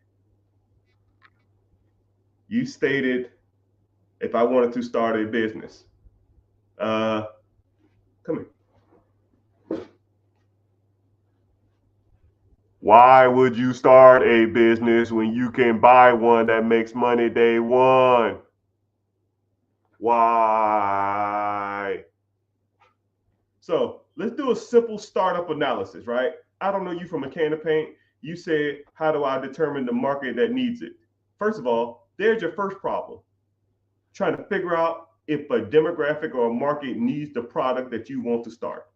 You stated if I wanted to start a business. Come here. Why would you start a business when you can buy one that makes money day one? Why? So let's do a simple startup analysis, right? I don't know you from a can of paint. You said, how do I determine the market that needs it? First of all, there's your first problem. Trying to figure out if a demographic or a market needs the product that you want to start.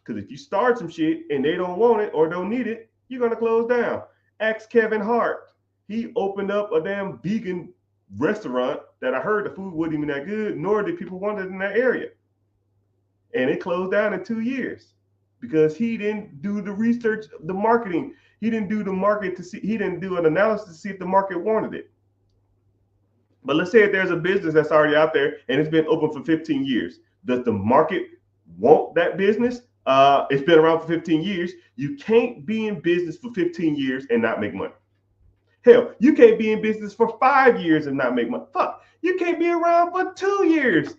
Because if you start some shit and they don't want it or don't need it, you're going to close down. Ask Kevin Hart. He opened up a damn vegan restaurant that I heard the food wasn't even that good, nor did people want it in that area. And it closed down in 2 years because he didn't do the research, the marketing. He didn't do the market to see, he didn't do an analysis to see if the market wanted it. But let's say if there's a business that's already out there and it's been open for 15 years. Does the market want that business? It's been around for 15 years. You can't be in business for 15 years and not make money. Hell, you can't be in business for 5 years and not make money. Fuck, you can't be around for 2 years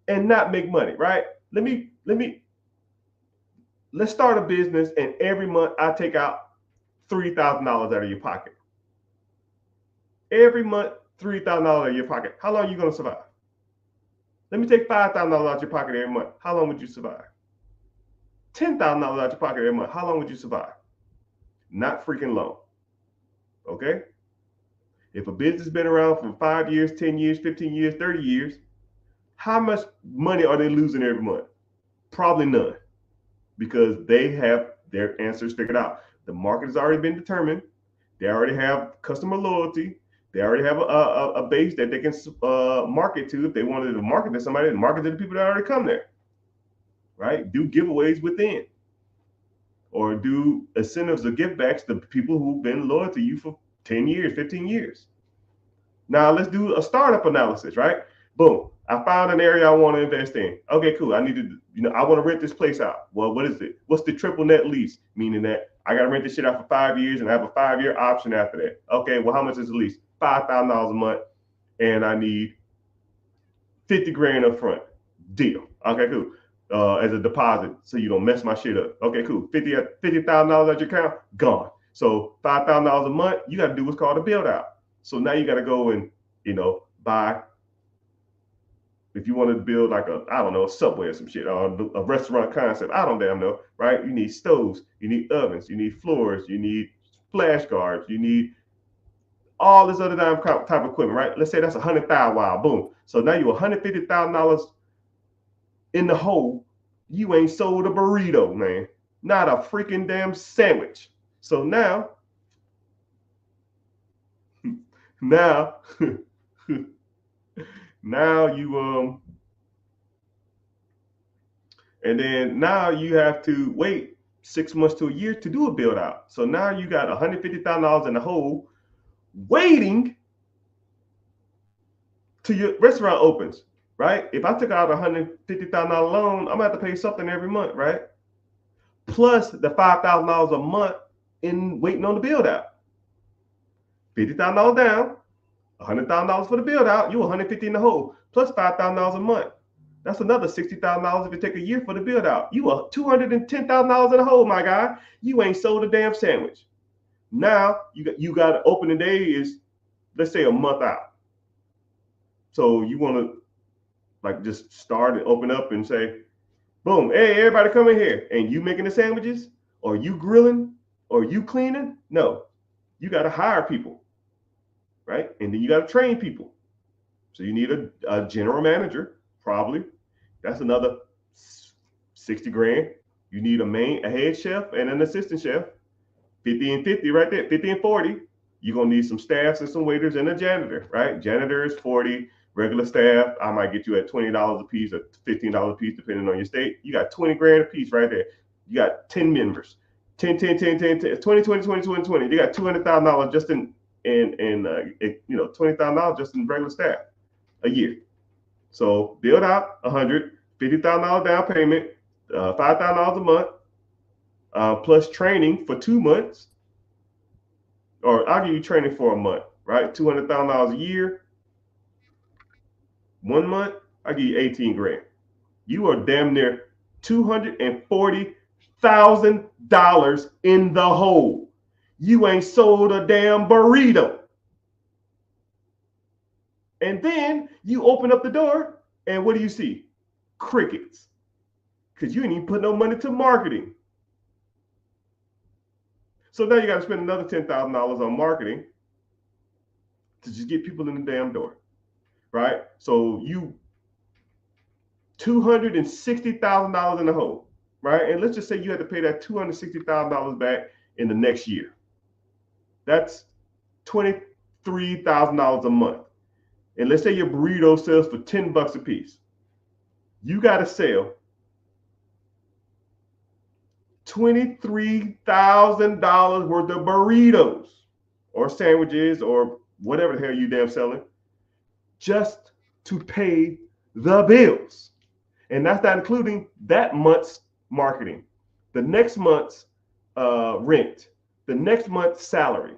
and not make money, right? Let's start a business and every month I take out $3,000 out of your pocket. Every month, $3,000 out of your pocket. How long are you going to survive? Let me take $5,000 out your pocket every month. How long would you survive? $10,000 out your pocket every month. How long would you survive? Not freaking long. Okay? If a business has been around for 5 years, 10 years, 15 years, 30 years, how much money are they losing every month? Probably none, because they have their answers figured out. The market has already been determined. They already have customer loyalty. They already have a base that they can market to. If they wanted to market to somebody, market to the people that already come there, right? Do giveaways within, or do incentives or give backs to people who've been loyal to you for 10 years, 15 years. Now let's do a startup analysis, right? Boom. I found an area I want to invest in. Okay, cool. I need to, I want to rent this place out. Well, what is it? What's the triple net lease? Meaning that I got to rent this shit out for 5 years and I have a 5-year option after that. Okay, well, how much is the lease? $5,000 a month, and I need 50 grand up front. Deal. Okay, cool. As a deposit, so you don't mess my shit up. Okay, cool. $50,000 at your account, gone. So $5,000 a month, you got to do what's called a build out. So now you got to go and buy. If you want to build like a Subway or some shit, or a restaurant concept, I don't damn know, right? You need stoves, you need ovens, you need floors, you need flash guards, you need all this other type of equipment, right? Let's say that's $100,000. Wow, boom. So now you're $150,000 in the hole. You ain't sold a burrito, man. Not a freaking damn sandwich. So now now you and then now you have to wait 6 months to a year to do a build out. So now you got $150,000 in the hole waiting till your restaurant opens, right? If I took out a $150,000 loan, I'm gonna have to pay something every month, right? Plus the $5,000 a month in waiting on the build out. $50,000 down, $100,000 for the build out, you $150 in the hole, plus $5,000 a month. That's another $60,000 if you take a year for the build out. You are $210,000 in the hole, my guy. You ain't sold a damn sandwich. Now you got opening day is, let's say, a month out. So you want to like just start and open up and say, boom, hey, everybody come in here. And you making the sandwiches, or you grilling, or you cleaning? No, you got to hire people, right? And then you got to train people. So you need a general manager, probably. That's another 60 grand. You need a head chef and an assistant chef. 50 and 50 right there, 50 and 40. You're going to need some staffs and some waiters and a janitor, right? Janitor is 40. Regular staff, I might get you at $20 a piece or $15 a piece, depending on your state. You got 20 grand a piece right there. You got 10 members. 10, 10, 10, 10, 10, 20, 20, 20, 20, 20. You got $200,000 just in $20,000 just in regular staff a year. So build out $150,000 down payment, $5,000 a month, plus training for 2 months. Or I'll give you training for a month, right? $200,000 a year. 1 month, I give you 18 grand. You are damn near $240,000 in the hole. You ain't sold a damn burrito. And then you open up the door, and what do you see? Crickets. Because you ain't even put no money to marketing. So now you got to spend another $10,000 on marketing to just get people in the damn door, right? So you $260,000 in the hole, right? And let's just say you had to pay that $260,000 back in the next year. That's $23,000 a month. And let's say your burrito sells for $10 a piece. You got to sell $23,000 worth of burritos or sandwiches or whatever the hell you damn selling just to pay the bills. And that's not including that month's marketing, the next month's rent, the next month's salary,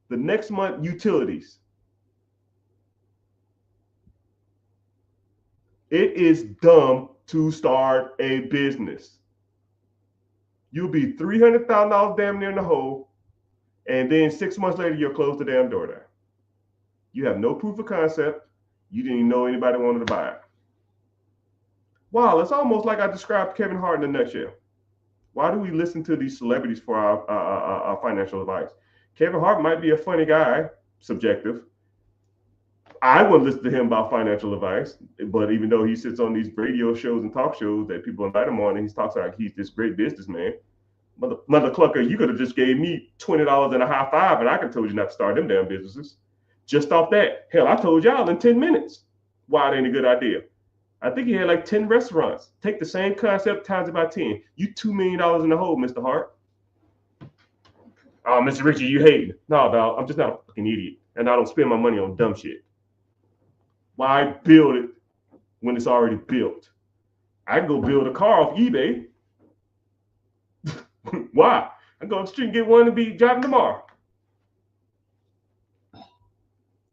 the next month utilities. It is dumb to start a business. You'll be $300,000 damn near in the hole, and then 6 months later, you'll close the damn door down. You have no proof of concept. You didn't even know anybody wanted to buy it. Wow, it's almost like I described Kevin Hart in a nutshell. Why do we listen to these celebrities for our financial advice? Kevin Hart might be a funny guy, subjective. I wouldn't listen to him about financial advice, but even though he sits on these radio shows and talk shows that people invite him on, and he talks like he's this great businessman, mother clucker, you could have just gave me $20 and a high five, and I could have told you not to start them damn businesses. Just off that. Hell, I told y'all in 10 minutes why it ain't a good idea. I think he had like 10 restaurants. Take the same concept times it by 10. You $2 million in the hole, Mr. Hart. Oh, Mr. Richie, you hate me. No, dog, I'm just not a fucking idiot. And I don't spend my money on dumb shit. Why build it when it's already built? I can go build a car off eBay. Why? I go to the street and get one and be driving tomorrow.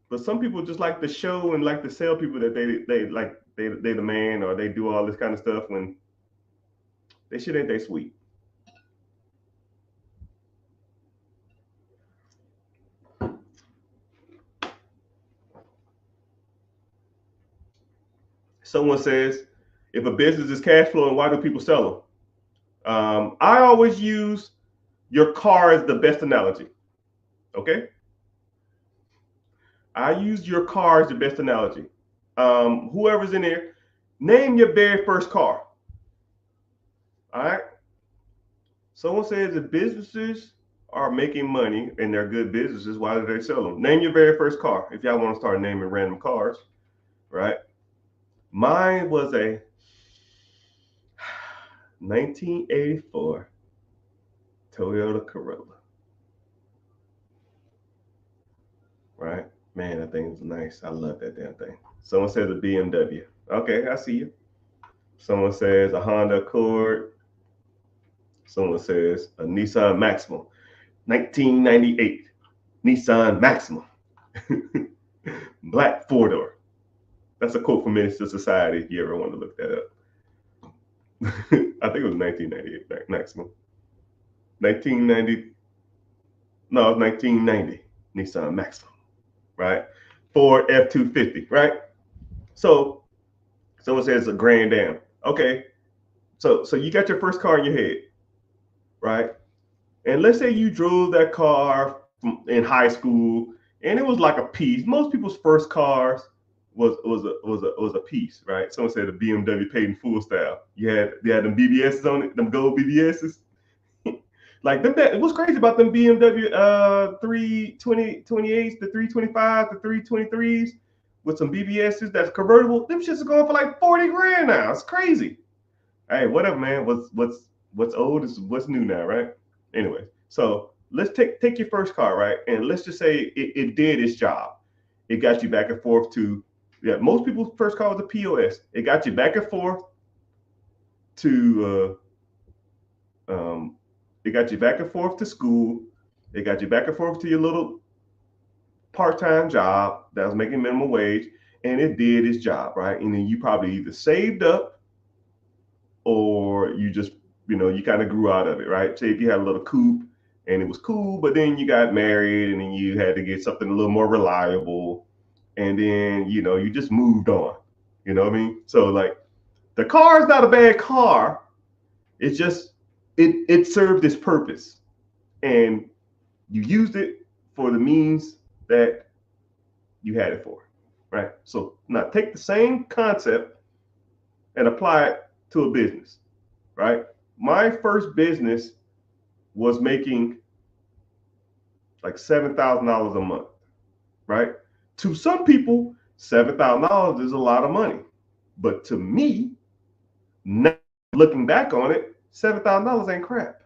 But some people just like to show and like to sell people that they the man, or they do all this kind of stuff when they shit ain't that sweet. Someone says, if a business is cash flowing, why do people sell them? I always use your car as the best analogy. Okay? I use your car as the best analogy. Whoever's in there, name your very first car. All right? Someone says if businesses are making money and they're good businesses, why do they sell them? Name your very first car. If y'all want to start naming random cars, right? Mine was a 1984 Toyota Corolla. Right? Man, that thing is nice. I love that damn thing. Someone says a BMW. Okay, I see you. Someone says a Honda Accord. Someone says a Nissan Maxima. 1998 Nissan Maxima. Black four-door. That's a quote from Menace to Society if you ever want to look that up. I think it was 1998 Maxima. 1990. No, it was 1990 Nissan Maxima. Right? Ford F-250, right? So someone says a Grand Am. Okay. So you got your first car in your head, right? And let's say you drove that car in high school and it was like a piece. Most people's first cars was a piece, right? Someone said a BMW paid in full style. You had them BBSs on it, them gold BBSs. Like them, what's crazy about them BMW 328s, the 325s, the 323s with some BBSs that's convertible? Them shits are going for like 40 grand now. It's crazy. Hey, whatever, man. What's old is what's new now, right? Anyway, so let's take your first car, right? And let's just say it did its job. It got you back and forth to, most people's first car was a POS. It got you back and forth to it got you back and forth to school. It got you back and forth to your little part-time job that was making minimum wage. and it did its job, right? And then you probably either saved up or you just, you kind of grew out of it, right? Say if you had a little coupe and it was cool, but then you got married and then you had to get something a little more reliable. And then, you just moved on. You know what I mean? So like the car is not a bad car. It's just, it served its purpose. And you used it for the means that you had it for, right? So now take the same concept and apply it to a business, right? My first business was making like $7,000 a month, right? To some people, $7,000 is a lot of money, but to me, now looking back on it, $7,000 ain't crap,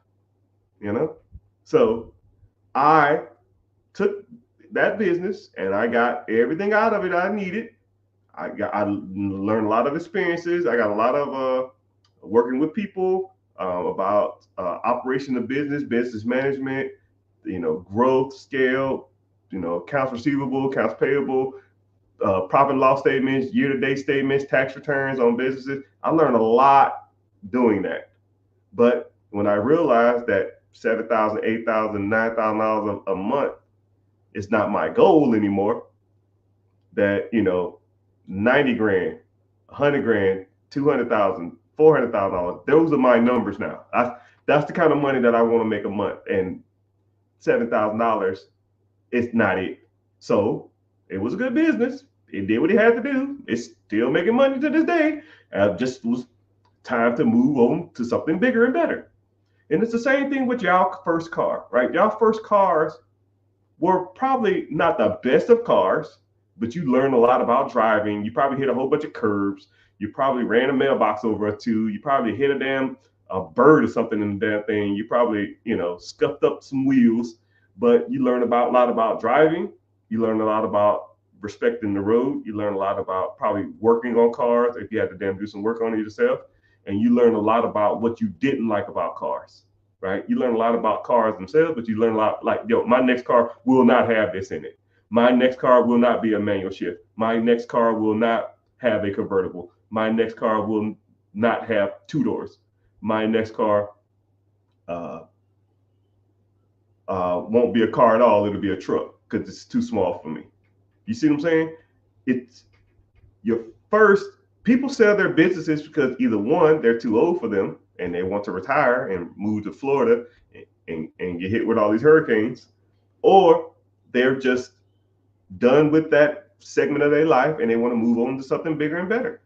So I took that business and I got everything out of it I needed. I learned a lot of experiences. I got a lot of working with people about operation of business management, growth, scale, accounts receivable, accounts payable, profit and loss statements, year-to-date statements, tax returns on businesses. I learned a lot doing that. But when I realized that $7,000, $8,000, $9,000 a month is not my goal anymore, that 90 grand, 100 grand, 200,000, $400,000, those are my numbers now. That's the kind of money that I want to make a month, and $7,000 is not it. So it was a good business. It did what it had to do. It's still making money to this day. Just was time to move on to something bigger and better. And it's the same thing with y'all first car, right? Y'all first cars were probably not the best of cars, but you learned a lot about driving. You probably hit a whole bunch of curbs. You probably ran a mailbox over or two. You probably hit a bird or something in the damn thing. You probably, scuffed up some wheels, but you learned a lot about driving. You learned a lot about respecting the road. You learned a lot about probably working on cars if you had to do some work on it yourself. And you learn a lot about what you didn't like about cars, right? You learn a lot about cars themselves, but you learn a lot like, my next car will not have this in it. My next car will not be a manual shift. My next car will not have a convertible. My next car will not have two doors. My next car won't be a car at all. It'll be a truck because it's too small for me. You see what I'm saying? It's your first. People sell their businesses because either one, they're too old for them and they want to retire and move to Florida and get hit with all these hurricanes, or they're just done with that segment of their life and they want to move on to something bigger and better.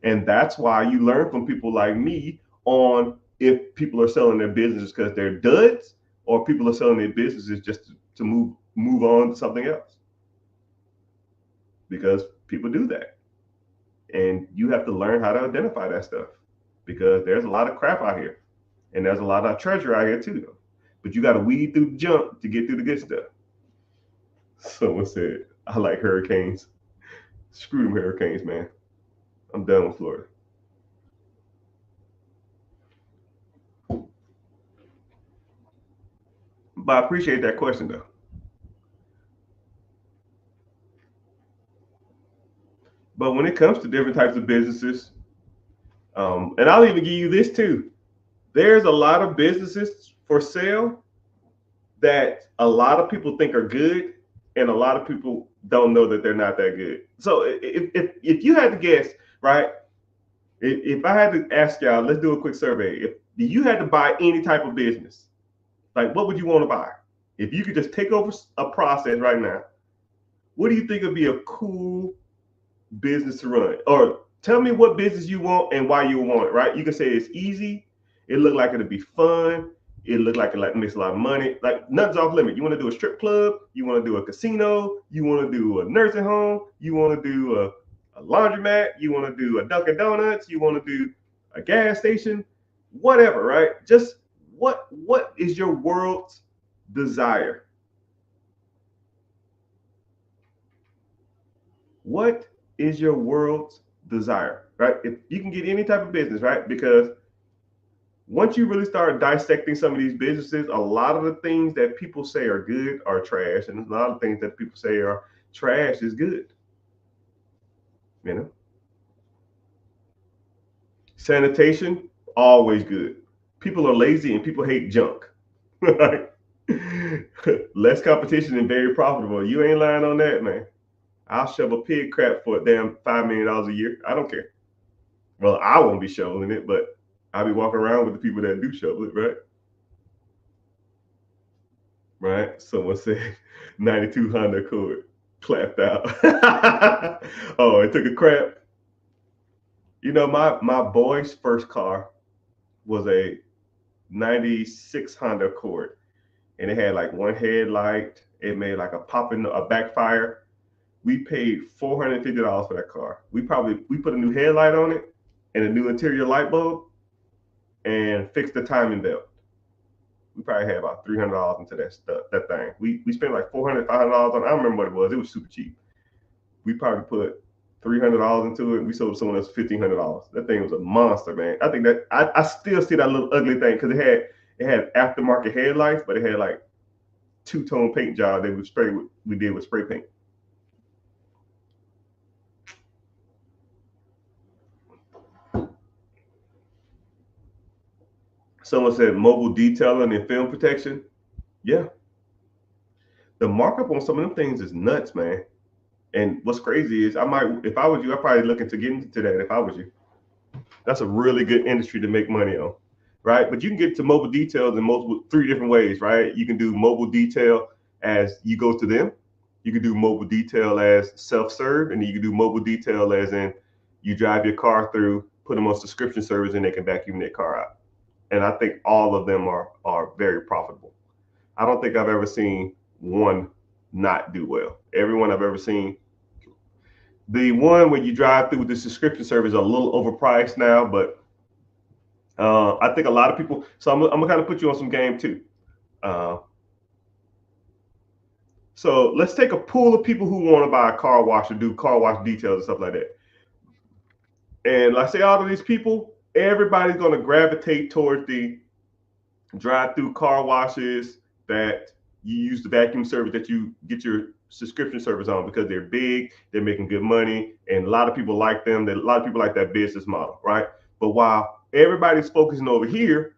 And that's why you learn from people like me on if people are selling their businesses because they're duds or people are selling their businesses just to move on to something else. Because people do that. And you have to learn how to identify that stuff because there's a lot of crap out here and there's a lot of treasure out here too. But you got to weed through the junk to get through the good stuff. Someone said, I like hurricanes. Screw them hurricanes, man. I'm done with Florida. But I appreciate that question though. But when it comes to different types of businesses, and I'll even give you this too. There's a lot of businesses for sale that a lot of people think are good, and a lot of people don't know that they're not that good. So if you had to guess, right? If I had to ask y'all, let's do a quick survey. If you had to buy any type of business, like what would you want to buy? If you could just take over a process right now, what do you think would be a cool business to run? Or tell me what business you want and why you want it, right? You can say it's easy. It looked like it'd be fun. It looked like it makes a lot of money. Like nothing's off limit. You want to do a strip club? You want to do a casino? You want to do a nursing home? You want to do a laundromat? You want to do a Dunkin' Donuts? You want to do a gas station? Whatever, right? Just what is your world's desire? What is your world's desire, right? If you can get any type of business, right? Because once you really start dissecting some of these businesses, a lot of the things that people say are good are trash, and a lot of things that people say are trash is good. You know, sanitation always good. People are lazy and people hate junk. Less competition and very profitable. You ain't lying on that, man. I'll shovel pig crap for a damn $5 million a year. I don't care. Well, I won't be shoveling it, but I'll be walking around with the people that do shovel it, right? Right? Someone said 92 Honda Accord clapped out. Oh, it took a crap. You know, my boy's first car was a 96 Honda Accord, and it had like one headlight. It made like a backfire. We paid $450 for that car. We put a new headlight on it and a new interior light bulb and fixed the timing belt. We probably had about $300 into that thing. We spent like $400, $500 on it. I don't remember what it was. It was super cheap. We probably put $300 into it. We sold someone else $1,500. That thing was a monster, man. I think that I still see that little ugly thing because it had aftermarket headlights, but it had like two-tone paint job that we did with spray paint. Someone said mobile detailing and film protection. Yeah, the markup on some of them things is nuts, man. And what's crazy is if I was you, I'd probably look into getting into that if I was you. That's a really good industry to make money on, right? But you can get to mobile details in multiple three different ways, right? You can do mobile detail as you go to them. You can do mobile detail as self-serve, and you can do mobile detail as in you drive your car through, put them on subscription service, and they can vacuum their car out. And I think all of them are very profitable. I don't think I've ever seen one not do well. Everyone I've ever seen, the one where you drive through with the subscription service, is a little overpriced now, but I think a lot of people. So I'm gonna kind of put you on some game too. Uh, so let's take a pool of people who want to buy a car wash or do car wash details and stuff like that. And like I say, all of these people, everybody's going to gravitate towards the drive-through car washes that you use the vacuum service that you get your subscription service on because they're big, they're making good money, and a lot of people like them. A lot of people like that business model, right? But while everybody's focusing over here,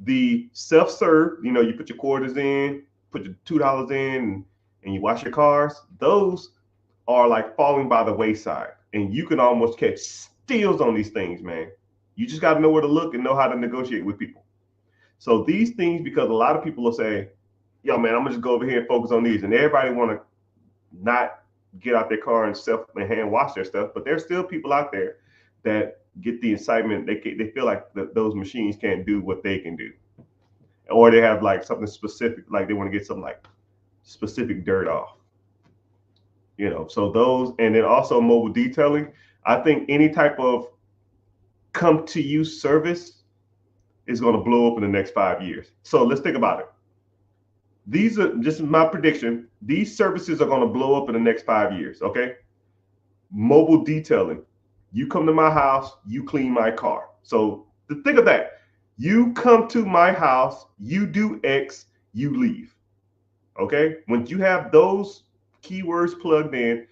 the self-serve, you put your quarters in, put your $2 in, and you wash your cars. Those are like falling by the wayside, and you can almost catch steals on these things, man. You just got to know where to look and know how to negotiate with people. So these things, because a lot of people will say, yo, man, I'm gonna just go over here and focus on these. And everybody want to not get out their car and hand wash their stuff. But there's still people out there that get the excitement. They feel like those machines can't do what they can do. Or they have like something specific, like they want to get some like specific dirt off. So those, and then also mobile detailing. I think any type of come to you service is going to blow up in the next 5 years. So let's think about it. These are just my prediction. These services are going to blow up in the next 5 years. Okay. Mobile detailing. You come to my house, you clean my car. So think of that. You come to my house, you do X, you leave. Okay. Once you have those keywords plugged in,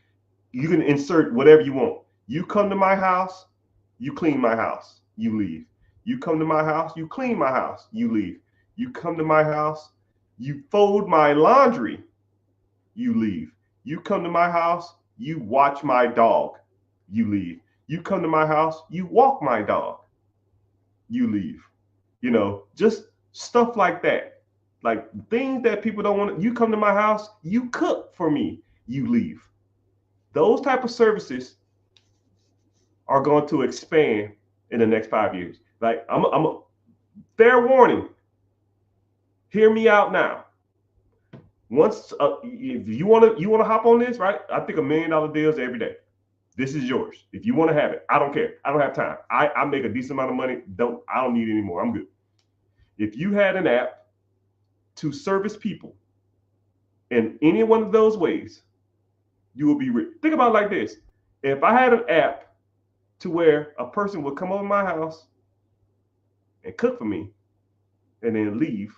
you can insert whatever you want. You come to my house, you clean my house, you leave. You come to my house, you clean my house, you leave. You come to my house, you fold my laundry, you leave. You come to my house, you watch my dog, you leave. You come to my house, you walk my dog, you leave. Just stuff like that. Like things that people don't want. You come to my house, you cook for me, you leave. Those type of services are going to expand in the next 5 years. Like I'm a fair warning. Hear me out now. Once if you want to hop on this, right? I think $1 million deals every day. This is yours. If you want to have it, I don't care. I don't have time. I make a decent amount of money. I don't need any more. I'm good. If you had an app to service people in any one of those ways, you will be rich. Think about it like this. If I had an app to where a person would come over my house and cook for me and then leave,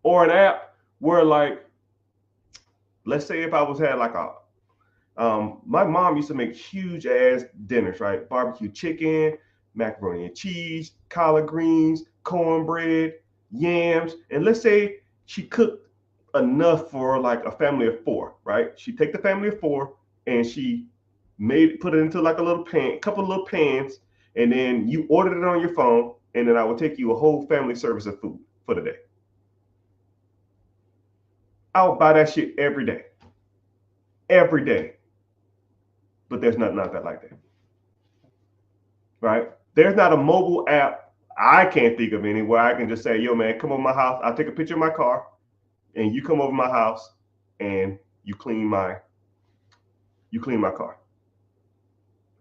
or an app where, like, let's say if I had like My mom used to make huge ass dinners, right? Barbecue chicken, macaroni and cheese, collard greens, cornbread, yams. And let's say she cooked enough for like a family of four, right? She take the family of four and she put it into like a little pan, couple of little pans, and then you ordered it on your phone, and then I would take you a whole family service of food for the day. I would buy that shit every day. But there's nothing out there like that, right? There's not a mobile app I can't think of any where I can just say, yo, man, come over my house. I'll take a picture of my car, and you come over my house, and you clean my car.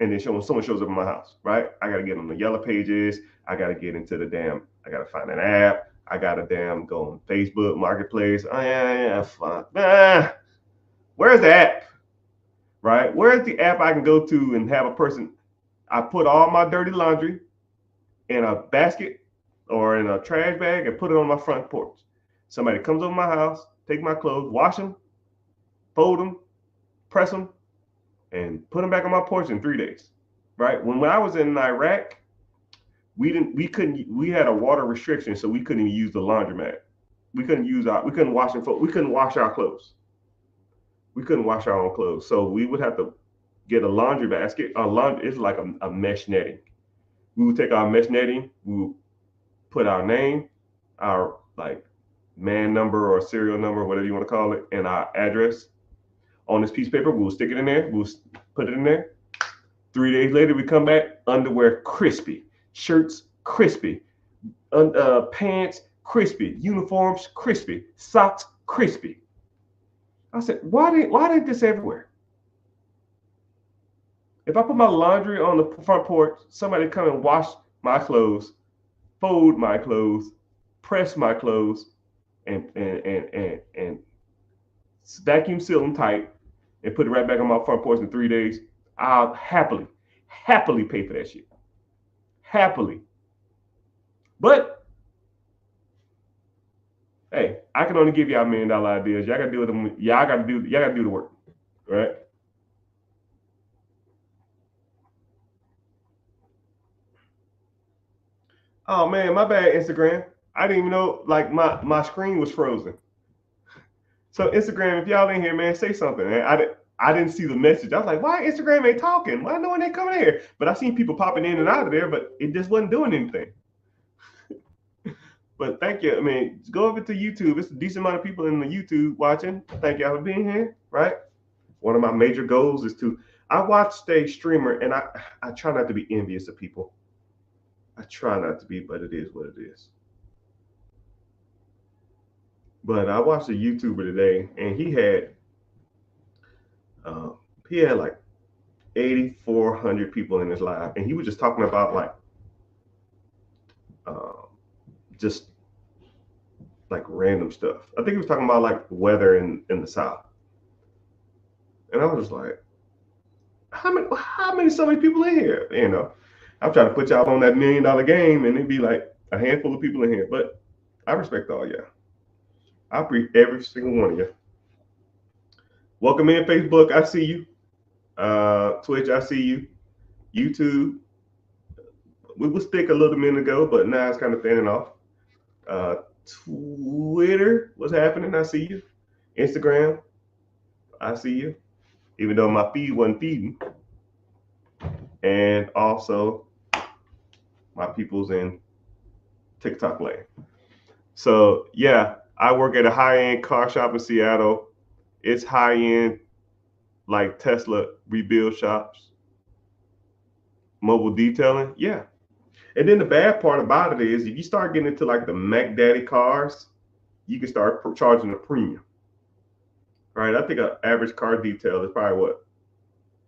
And then someone shows up in my house, right? I got to get on the yellow pages. I got to get into I got to find an app. I got to go on Facebook Marketplace. Oh, yeah, fuck. Where's the app, right? Where's the app I can go to and have a person? I put all my dirty laundry in a basket or in a trash bag and put it on my front porch. Somebody comes over my house, take my clothes, wash them, fold them, press them, and put them back on my porch in 3 days. Right? When I was in Iraq, we had a water restriction, so we couldn't even use the laundromat. We couldn't wash our clothes. We couldn't wash our own clothes. So we would have to get a laundry basket. It's like a mesh netting. We would take our mesh netting, we would put our name, our like man number or serial number, whatever you want to call it, and our address on this piece of paper. We'll stick it in there. We'll put it in there. 3 days later, we come back, underwear crispy, shirts crispy, pants crispy, uniforms crispy, socks crispy. I said, why didn't this everywhere? If I put my laundry on the front porch, somebody come and wash my clothes, fold my clothes, press my clothes, and vacuum seal them tight, and put it right back on my front porch in 3 days. I'll happily pay for that shit. Happily. But hey, I can only give y'all $1 million ideas. Y'all gotta do them. Y'all gotta do the work, right? Oh man, my bad, Instagram. I didn't even know like my screen was frozen. So Instagram, if y'all in here, man, say something. Man. I didn't see the message. I was like, why Instagram ain't talking? Why no one ain't coming here? But I seen people popping in and out of there, but it just wasn't doing anything. But thank you. I mean, go over to YouTube. It's a decent amount of people in the YouTube watching. Thank y'all for being here, right? One of my major goals is I watched a streamer, and I try not to be envious of people. I try not to be, but it is what it is. But I watched a YouTuber today, and he had like 8,400 people in his live, and he was just talking about like just like random stuff. I think he was talking about like weather in the South, and I was just like, how many so many people in here? You know, I'm trying to put y'all on that $1 million game, and it'd be like a handful of people in here. But I respect all y'all. I appreciate every single one of you. Welcome in Facebook. I see you. Twitch. I see you. YouTube. We was thick a little minute ago, but now it's kind of thinning off. Twitter, what's happening? I see you. Instagram, I see you. Even though my feed wasn't feeding. And also my people's in TikTok land. So yeah, I work at a high-end car shop in Seattle. It's high-end like Tesla rebuild shops. Mobile detailing, yeah. And then the bad part about it is if you start getting into like the Mac Daddy cars, you can start charging a premium. Right? I think an average car detail is probably what,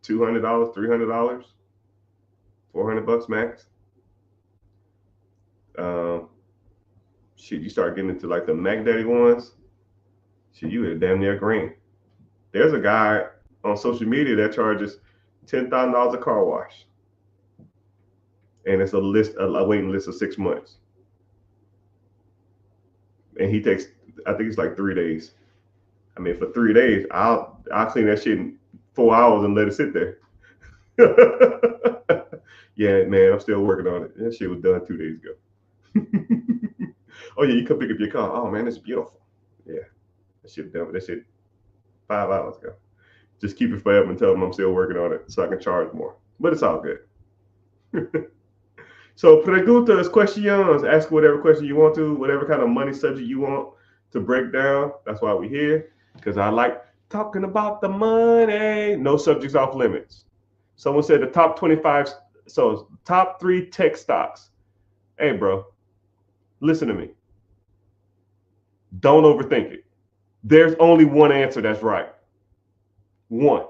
$200, $300, $400 max. Shit, you start getting into like the Mac Daddy ones. Shit, you hit damn near $1,000. There's a guy on social media that charges $10,000 a car wash, and it's a waiting list of 6 months. And he takes, I think it's like 3 days. I mean, for 3 days, I'll clean that shit in 4 hours and let it sit there. Yeah, man, I'm still working on it. That shit was done 2 days ago. Oh yeah, you come pick up your car. Oh man, it's beautiful. Yeah, that shit done. That shit 5 hours ago. Just keep it forever and tell them I'm still working on it so I can charge more. But it's all good. So preguntas, questions, ask whatever question you want to, whatever kind of money subject you want to break down. That's why we're here, because I like talking about the money. No subjects off limits. Someone said the top 25, so top 3 tech stocks. Hey, bro, listen to me. Don't overthink it. There's only one answer that's right. One.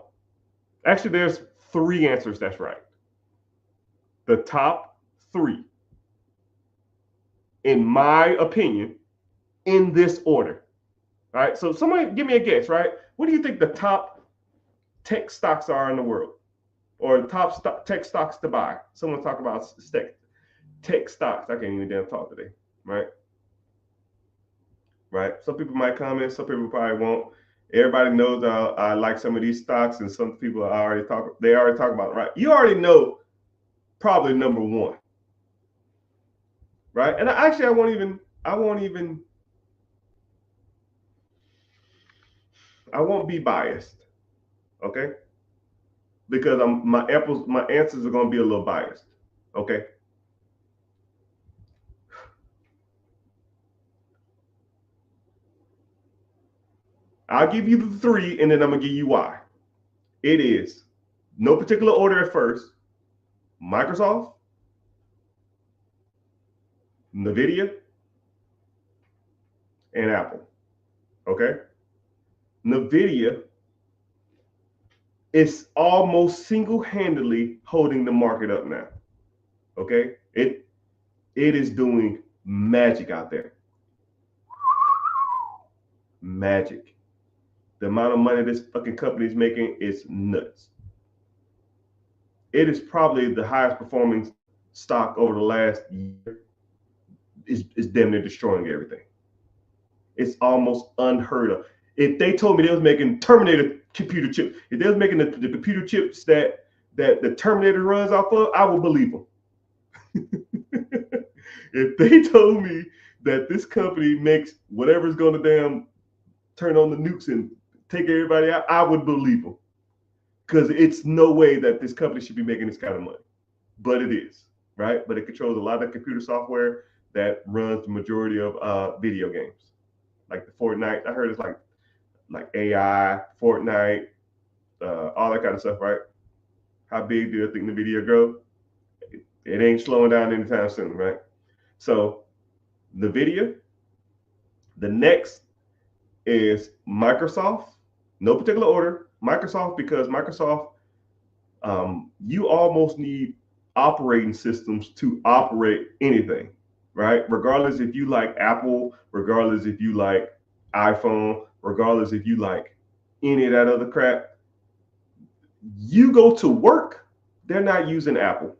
Actually, there's 3 answers that's right. The top 3, in my opinion, in this order. All right. So somebody give me a guess, right? What do you think the top tech stocks are in the world? Or the top tech stocks to buy? Someone talk about tech stocks. I can't even damn talk today, right? Right. Some people might comment, some people probably won't. Everybody knows I like some of these stocks, and some people already talk about it, right? You already know probably number 1. Right. And actually I won't be biased. Okay? Because my answers are gonna be a little biased. Okay. I'll give you the 3 and then I'm gonna give you why. It is no particular order at first. Microsoft, Nvidia, and Apple. Okay. Nvidia is almost single-handedly holding the market up now. Okay. It is doing magic out there. Magic. The amount of money this fucking company is making is nuts. It is probably the highest performing stock over the last year. Is damn near destroying everything. It's almost unheard of. If they told me they was making Terminator computer chip, if they was making the computer chips that the Terminator runs off of, I would believe them. If they told me that this company makes whatever's going to damn turn on the nukes and take everybody out, I would believe them. Because it's no way that this company should be making this kind of money. But it is, right? But it controls a lot of computer software that runs the majority of video games. Like the Fortnite, I heard it's like AI, Fortnite, all that kind of stuff, right? How big do you think the video grow? It ain't slowing down anytime soon, right? So NVIDIA, the next is Microsoft, no particular order. Microsoft, because Microsoft, you almost need operating systems to operate anything, right? Regardless if you like Apple, regardless if you like iPhone, regardless if you like any of that other crap, you go to work, they're not using Apple.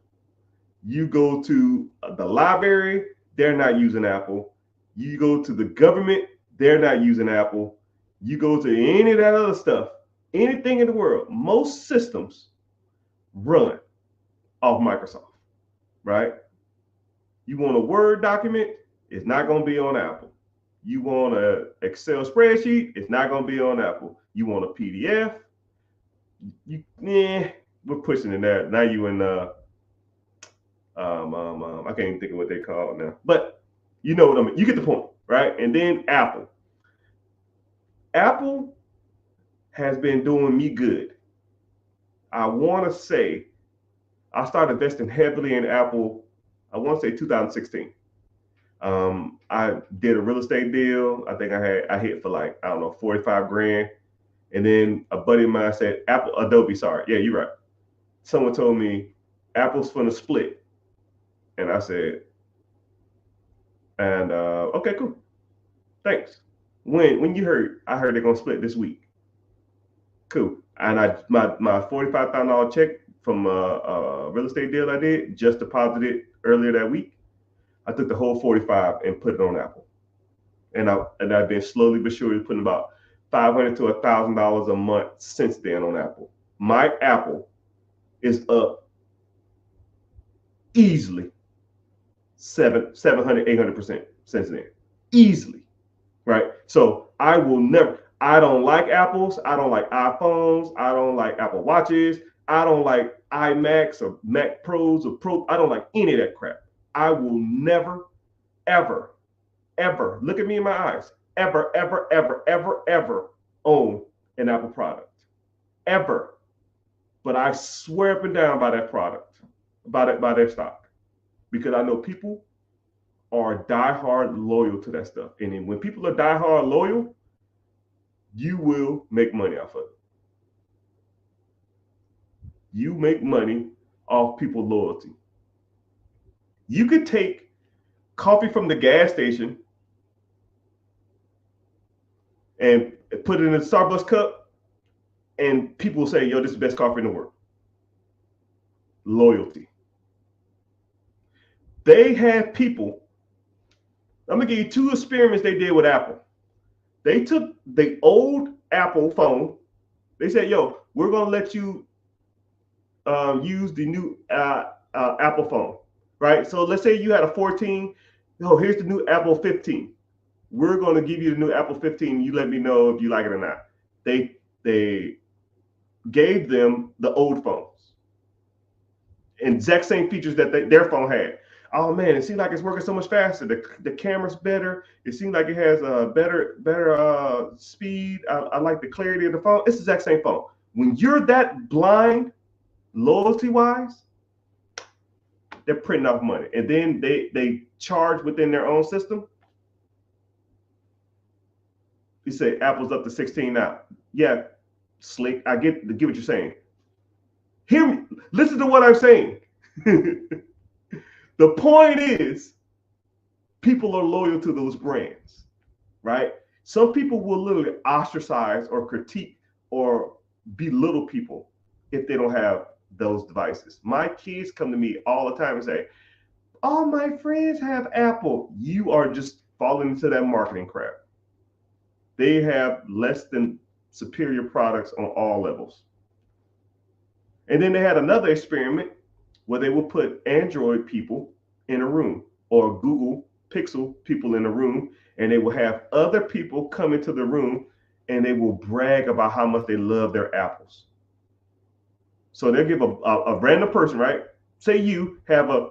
You go to the library, they're not using Apple. You go to the government, they're not using Apple. You go to any of that other stuff, anything in the world, most systems run off Microsoft, right? You want a Word document, it's not going to be on Apple. You want an Excel spreadsheet, it's not going to be on Apple. You want a PDF, we're pushing in there. Now you in I can't even think of what they call it now, but you know what I mean. You get the point, right? And then Apple. Apple has been doing me good. I want to say I started investing heavily in Apple, I want to say 2016. I did a real estate deal. I think I hit for like, I don't know, 45 grand. And then a buddy of mine said, Adobe, sorry. Yeah, you're right. Someone told me Apple's gonna split. And I said, okay, cool. Thanks. When you heard, I heard they're gonna split this week. Cool. And my $45,000 check from a real estate deal I did, just deposited earlier that week. I took the whole 45 and put it on Apple. And I've been slowly but surely putting about $500 to $1,000 a month since then on Apple. my Apple is up easily 700, 800% since then. Easily, right? So I will never, I don't like Apples. I don't like iPhones. I don't like Apple Watches. I don't like iMacs or Mac Pros or Pro. I don't like any of that crap. I will never, ever, ever, look at me in my eyes, ever, ever, ever, ever, ever own an Apple product. Ever. But I swear up and down by that product, by their stock. Because I know people are diehard loyal to that stuff. And then when people are diehard loyal, you will make money off of it. You make money off people's loyalty. You could take coffee from the gas station and put it in a Starbucks cup, and people will say, yo, this is the best coffee in the world. Loyalty. They had people, I'm going to give you 2 experiments they did with Apple. They took the old Apple phone. They said, yo, we're going to let you use the new Apple phone, right? So let's say you had a 14. Oh, here's the new Apple 15. We're going to give you the new Apple 15. You let me know if you like it or not. They gave them the old phones. Exact same features that their phone had. Oh man, it seems like it's working so much faster. The camera's better. It seems like it has a better speed. I like the clarity of the phone. It's the exact same phone. When you're that blind, loyalty wise, they're printing off money, and then they charge within their own system. You say Apple's up to 16 now. Yeah, slick. I get what you're saying. Hear me. Listen to what I'm saying. The point is, people are loyal to those brands, right? Some people will literally ostracize or critique or belittle people if they don't have those devices. My kids come to me all the time and say, all my friends have Apple. You are just falling into that marketing crap. They have less than superior products on all levels. And then they had another experiment where they will put Android people in a room or Google Pixel people in a room, and they will have other people come into the room and they will brag about how much they love their Apples. So they'll give a random person, right? Say you have a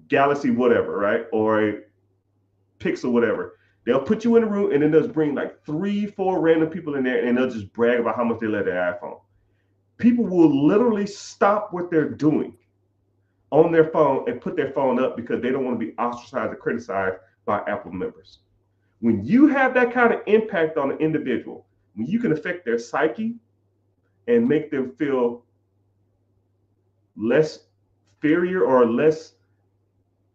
Galaxy whatever, right? Or a Pixel whatever. They'll put you in a room and then they'll bring like 3-4 random people in there and they'll just brag about how much they love their iPhone. People will literally stop what they're doing on their phone and put their phone up because they don't want to be ostracized or criticized by Apple members. When you have that kind of impact on an individual, when you can affect their psyche and make them feel less inferior or less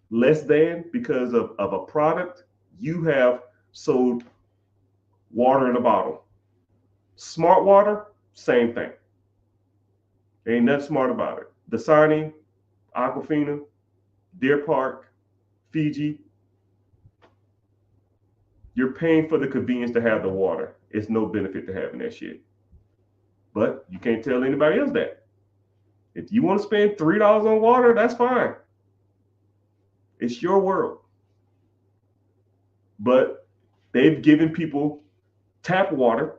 than because of a product, you have sold water in a bottle. Smart water, same thing. Ain't nothing smart about it. Dasani, Aquafina, Deer Park, Fiji. You're paying for the convenience to have the water. It's no benefit to having that shit. But you can't tell anybody else that. If you want to spend $3 on water, that's fine. It's your world. But they've given people tap water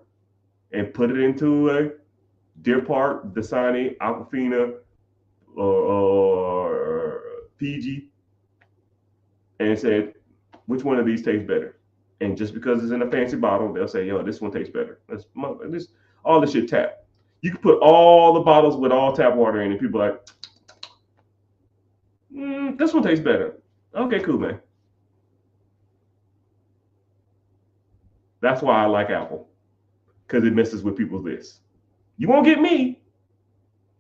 and put it into a Deer Park, Dasani, Aquafina, or Fiji, and said, which one of these tastes better? And just because it's in a fancy bottle, they'll say, yo, this one tastes better. All this shit tap. You can put all the bottles with all tap water in, and people are like, this one tastes better. Okay, cool, man. That's why I like Apple, because it messes with people's lists. You won't get me,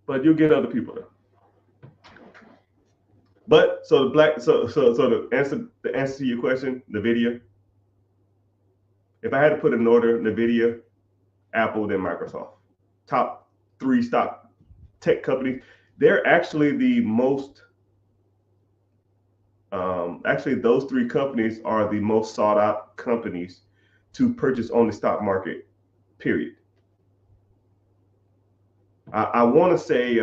but you'll get other people there. But so the answer to your question, NVIDIA. If I had to put in order, NVIDIA, Apple, then Microsoft. Top 3 stock tech companies. They're actually the most. Actually, those 3 companies are the most sought out companies to purchase on the stock market. Period. I want to say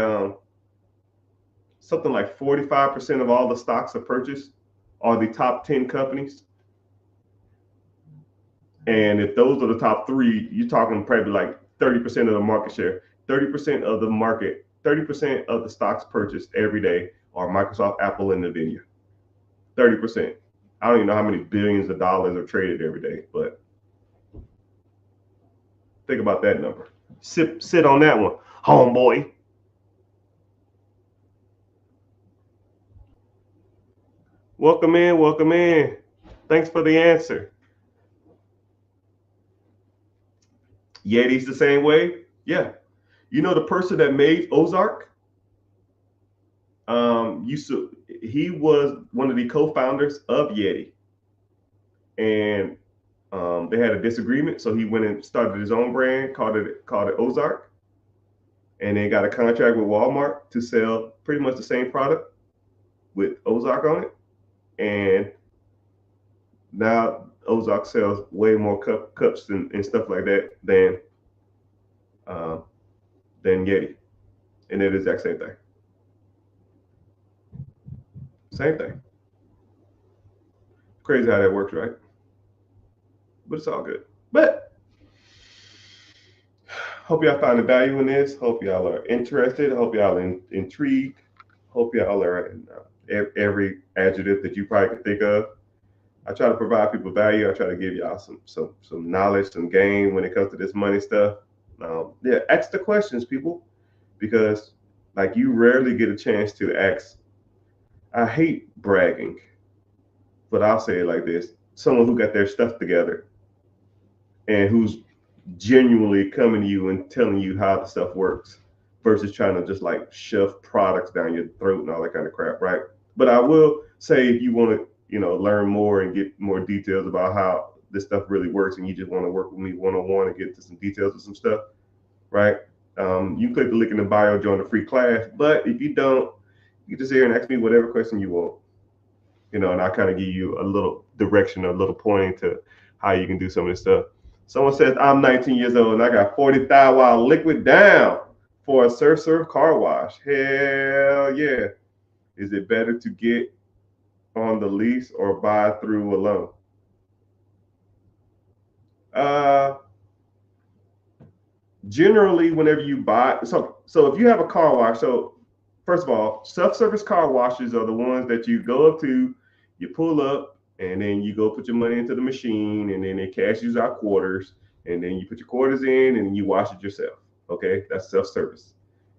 something like 45% of all the stocks are purchased are the top 10 companies. And if those are the top three, you're talking probably like 30% of the market share. 30% of the market, 30% of the stocks purchased every day are Microsoft, Apple, and Nvidia. 30%. I don't even know how many billions of dollars are traded every day, but think about that number. Sit on that one, homeboy. Welcome in, welcome in. Thanks for the answer. Yeti's the same way? Yeah. You know the person that made Ozark? He was one of the co-founders of Yeti. And they had a disagreement, so he went and started his own brand, called it Ozark, and then got a contract with Walmart to sell pretty much the same product with Ozark on it. And now Ozark sells way more cups and stuff like that than Yeti, and they're the exact same thing. Same thing. Crazy how that works, right? But it's all good. But hope y'all find the value in this. Hope y'all are interested. Hope y'all are intrigued. Hope y'all are in every adjective that you probably could think of. I try to provide people value. I try to give y'all some knowledge, some game when it comes to this money stuff. Yeah, ask the questions, people, because like you rarely get a chance to ask. I hate bragging, but I'll say it like this: someone who got their stuff together and who's genuinely coming to you and telling you how the stuff works versus trying to just like shove products down your throat and all that kind of crap, right? But I will say if you want to, learn more and get more details about how this stuff really works and you just want to work with me one-on-one and get into some details of some stuff, right? You click the link in the bio, join the free class. But if you don't, you just here and ask me whatever question you want, and I kind of give you a little direction, a little pointing to how you can do some of this stuff. Someone says, I'm 19 years old and I got 40,000 while liquid down for a serve car wash. Hell yeah. Is it better to get on the lease or buy through a loan? Generally, whenever you buy, so if you have a car wash, so first of all, self-service car washes are the ones that you go up to, you pull up, and then you go put your money into the machine, and then it cashes out quarters, and then you put your quarters in, and you wash it yourself. Okay, that's self-service.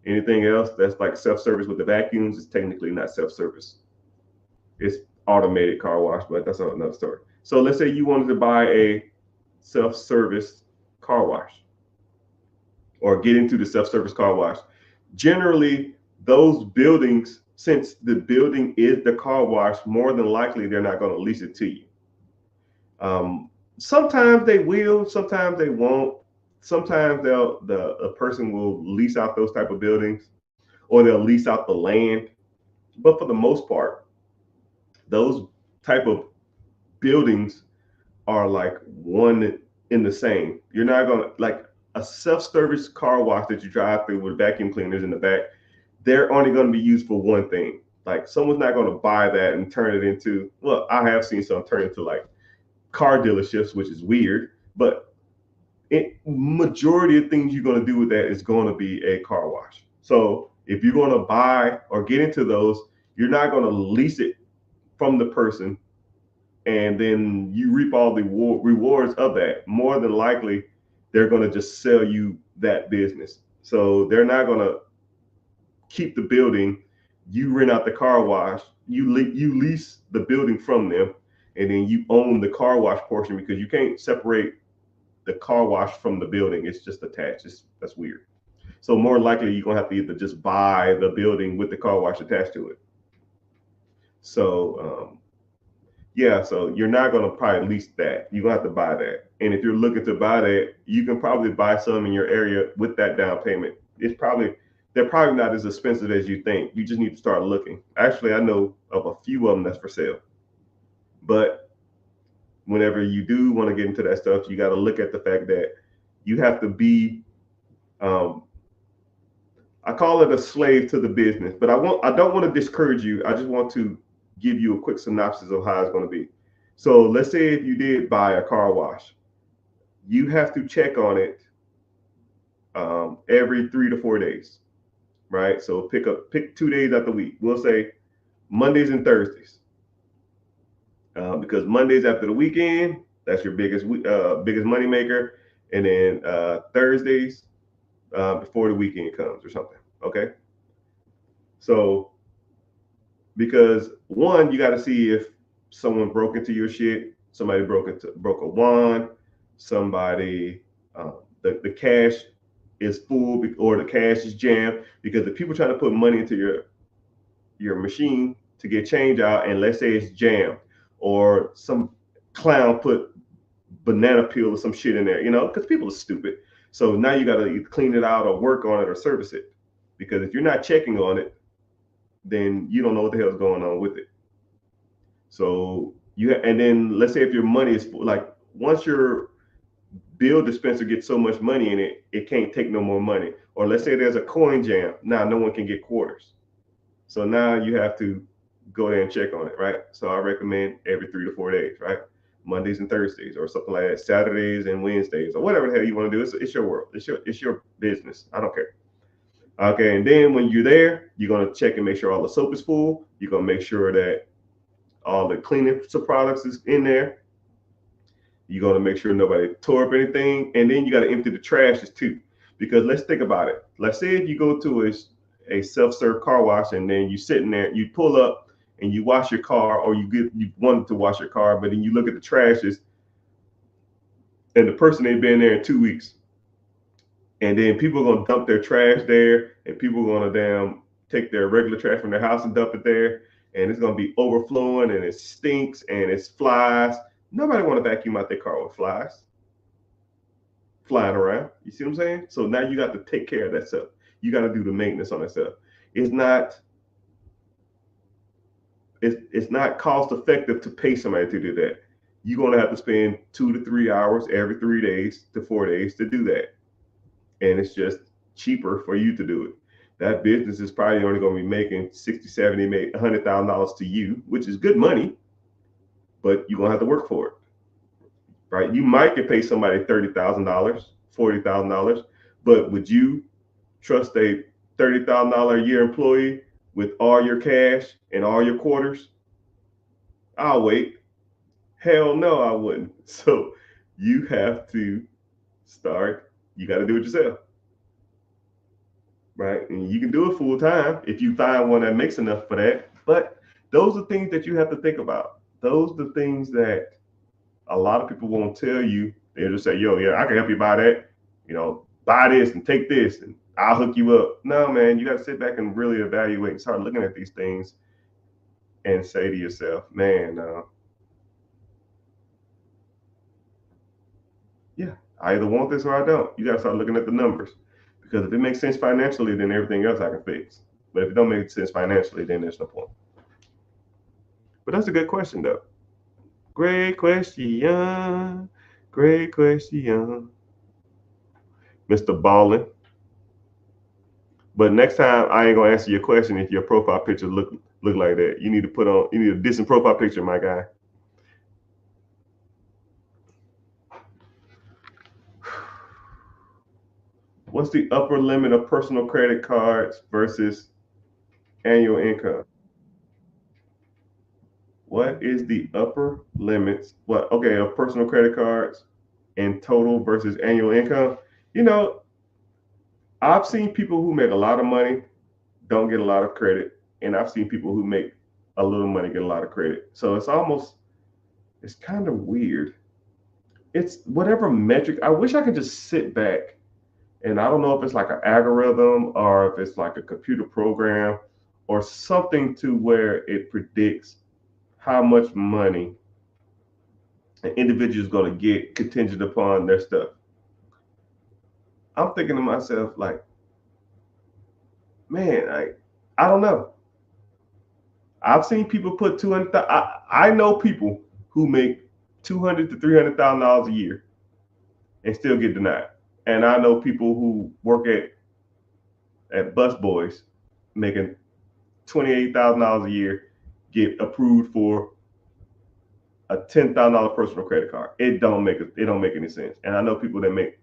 Anything else that's like self-service with the vacuums is technically not self-service. It's automated car wash, but that's another story. So let's say you wanted to buy a self-service car wash or get into the self-service car wash. Generally, those buildings, since the building is the car wash, more than likely they're not going to lease it to you. Sometimes they will, sometimes they won't. Sometimes a person will lease out those type of buildings, or they'll lease out the land. But for the most part, those type of buildings are like one in the same. You're not gonna like a self-service car wash that you drive through with vacuum cleaners in the back. They're only going to be used for one thing. Like someone's not going to buy that and turn it into. Well, I have seen some turn into like car dealerships, which is weird. But majority of things you're going to do with that is going to be a car wash. So if you're going to buy or get into those, you're not going to lease it from the person and then you reap all the rewards of that. More than likely, they're going to just sell you that business. So they're not going to keep the building. You rent out the car wash. You lease the building from them, and then you own the car wash portion because you can't separate the car wash from the building. It's just attached. That's weird. So more likely, you're going to have to either just buy the building with the car wash attached to it. So yeah, so you're not going to probably lease that. You're going to have to buy that. And if you're looking to buy that, you can probably buy some in your area with that down payment. They're probably not as expensive as you think. You just need to start looking. Actually, I know of a few of them that's for sale. But whenever you do want to get into that stuff, you got to look at the fact that you have to be I call it a slave to the business, but I don't want to discourage you. I just want to give you a quick synopsis of how it's going to be. So let's say if you did buy a car wash, you have to check on it every 3 to 4 days, right? So pick 2 days out the week. We'll say Mondays and Thursdays, because Mondays after the weekend, that's your biggest money maker, and then Thursdays before the weekend comes or something. Okay, so because one, you got to see if someone broke into your shit, somebody broke a wand, somebody the cash is full or the cash is jammed, because if people trying to put money into your machine to get change out, and let's say it's jammed, or some clown put banana peel or some shit in there, because people are stupid. So now you got to either clean it out or work on it or service it, because if you're not checking on it, then you don't know what the hell's going on with it. So and then let's say if your money is like, once your bill dispenser gets so much money in it, it can't take no more money. Or let's say there's a coin jam, now no one can get quarters. So now you have to go there and check on it, right? So I recommend every 3 to 4 days, right? Mondays and Thursdays or something like that, Saturdays and Wednesdays, or whatever the hell you want to do. It's your world. It's your business. I don't care. Okay, and then when you're there, you're gonna check and make sure all the soap is full. You're gonna make sure that all the cleaning products is in there. You're gonna make sure nobody tore up anything, and then you gotta empty the trashes too. Because let's think about it. Let's say if you go to a self-serve car wash, and then you sitting there, you pull up and you wash your car, or you wanted to wash your car, but then you look at the trashes, and the person ain't been there in 2 weeks. And then people are gonna dump their trash there, and people are gonna take their regular trash from their house and dump it there, and it's gonna be overflowing, and it stinks, and it's flies. Nobody want to vacuum out their car with flies flying around. You see what I'm saying? So now you got to take care of that stuff. You got to do the maintenance on that stuff. It's not cost effective to pay somebody to do that. You're gonna have to spend 2 to 3 hours every 3 to 4 days to do that. And it's just cheaper for you to do it. That business is probably only going to be making $60, $70, $100,000 to you, which is good money, but you're going to have to work for it, right? You might get paid somebody $30,000, $40,000, but would you trust a $30,000 a year employee with all your cash and all your quarters? I'll wait. Hell no, I wouldn't. So you have to you got to do it yourself, right? And you can do it full time if you find one that makes enough for that. But those are things that you have to think about. Those are the things that a lot of people won't tell you. They'll just say, yo, yeah, I can help you buy that. Buy this and take this and I'll hook you up. No, man, you got to sit back and really evaluate and start looking at these things and say to yourself, man, yeah, I either want this or I don't. You got to start looking at the numbers, because if it makes sense financially, then everything else I can fix. But if it don't make sense financially, then there's no point. But that's a good question, though. Great question. Great question, Mr. Ballin. But next time I ain't gonna answer your question if your profile picture look like that. You need a decent profile picture, my guy. What's the upper limit of personal credit cards versus annual income? What is the upper limits? Of personal credit cards in total versus annual income? I've seen people who make a lot of money don't get a lot of credit, and I've seen people who make a little money get a lot of credit. So it's kind of weird. It's whatever metric. I wish I could just sit back, and I don't know if it's like an algorithm or if it's like a computer program or something to where it predicts how much money an individual is going to get contingent upon their stuff. I'm thinking to myself, like, man, I don't know. I've seen people put 200. I know people who make $200,000 to $300,000 a year and still get denied. And I know people who work at at Bus Boys making $28,000 a year get approved for a $10,000 personal credit card. It don't make any sense. And I know people that make,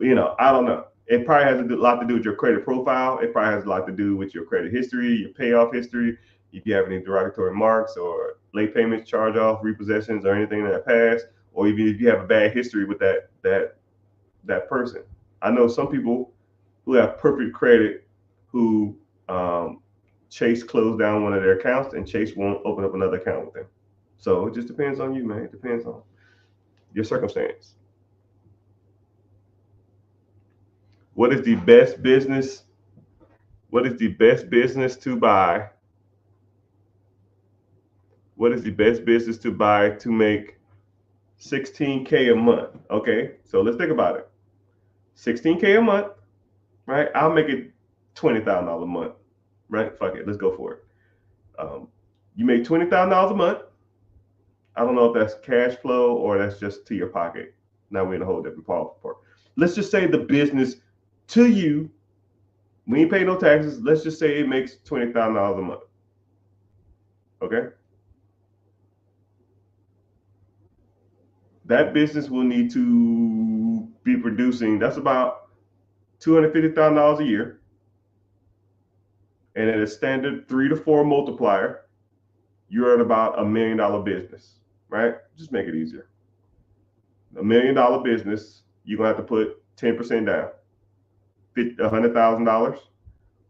I don't know. It probably has a lot to do with your credit profile. It probably has a lot to do with your credit history, your payoff history. If you have any derogatory marks or late payments, charge off, repossessions, or anything in that past, or even if you have a bad history with that person. I know some people who have perfect credit who Chase closed down one of their accounts and Chase won't open up another account with them. So it just depends on you, man. It depends on your circumstance. What is the best business? What is the best business to buy? What is the best business to buy to make $16K a month? Okay, so let's think about it. $16K a month, right? I'll make it $20,000 a month, right? Fuck it, let's go for it. You make $20,000 a month. I don't know if that's cash flow or that's just to your pocket. Now we're in a whole different part. Let's just say the business to you, we ain't pay no taxes. Let's just say it makes $20,000 a month. Okay. That business will need to be producing, that's about $250,000 a year. And at a standard 3 to 4 multiplier, you're at about $1 million business, right? Just make it easier. $1 million business, you're gonna have to put 10% down, $100,000,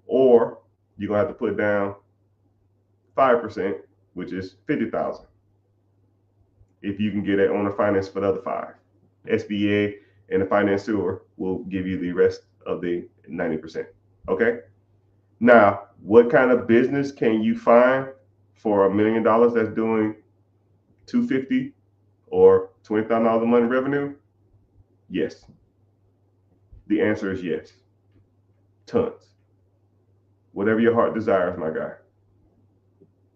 or you're gonna have to put down 5%, which is $50,000. If you can get it on the finance for the other 5, SBA and the financier will give you the rest of the 90%. Okay. Now, what kind of business can you find for $1 million that's doing $250,000 or $20,000 a month revenue? Yes. The answer is yes. Tons. Whatever your heart desires, my guy.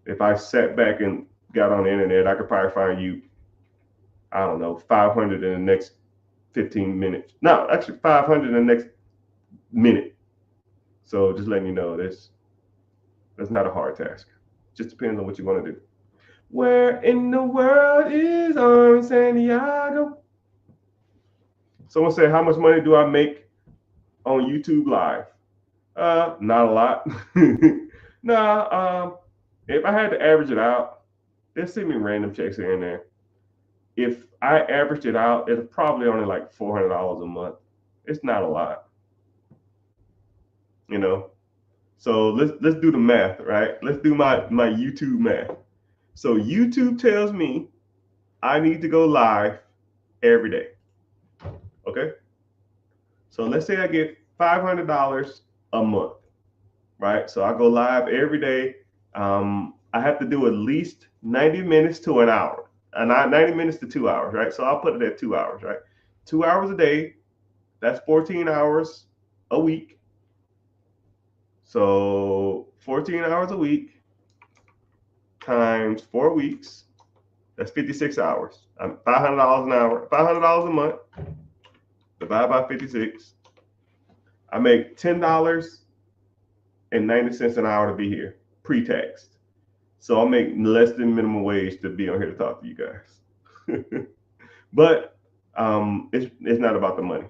If I sat back and got on the internet, I could probably find you, I don't know, 500 in the next 15 minutes. No, actually 500 in the next minute. So just letting you know, that's not a hard task. Just depends on what you want to do. Where in the world is Santiago? Someone said, how much money do I make on YouTube Live? Not a lot. Nah, if I had to average it out, they send me random checks here and there. If I averaged it out, it's probably only like $400 a month. It's not a lot. So let's do the math, right? Let's do my YouTube math. So YouTube tells me I need to go live every day. Okay. So let's say I get $500 a month, right? So I go live every day. I have to do at least 90 minutes to an hour, 90 minutes to 2 hours, right? So I'll put it at 2 hours, right? 2 hours a day. That's 14 hours a week. So 14 hours a week times 4 weeks, that's 56 hours. I'm $500 an hour, $500 a month, divided by 56. I make $10.90 an hour to be here, pre-tax. So I'll make less than minimum wage to be on here to talk to you guys. But it's not about the money.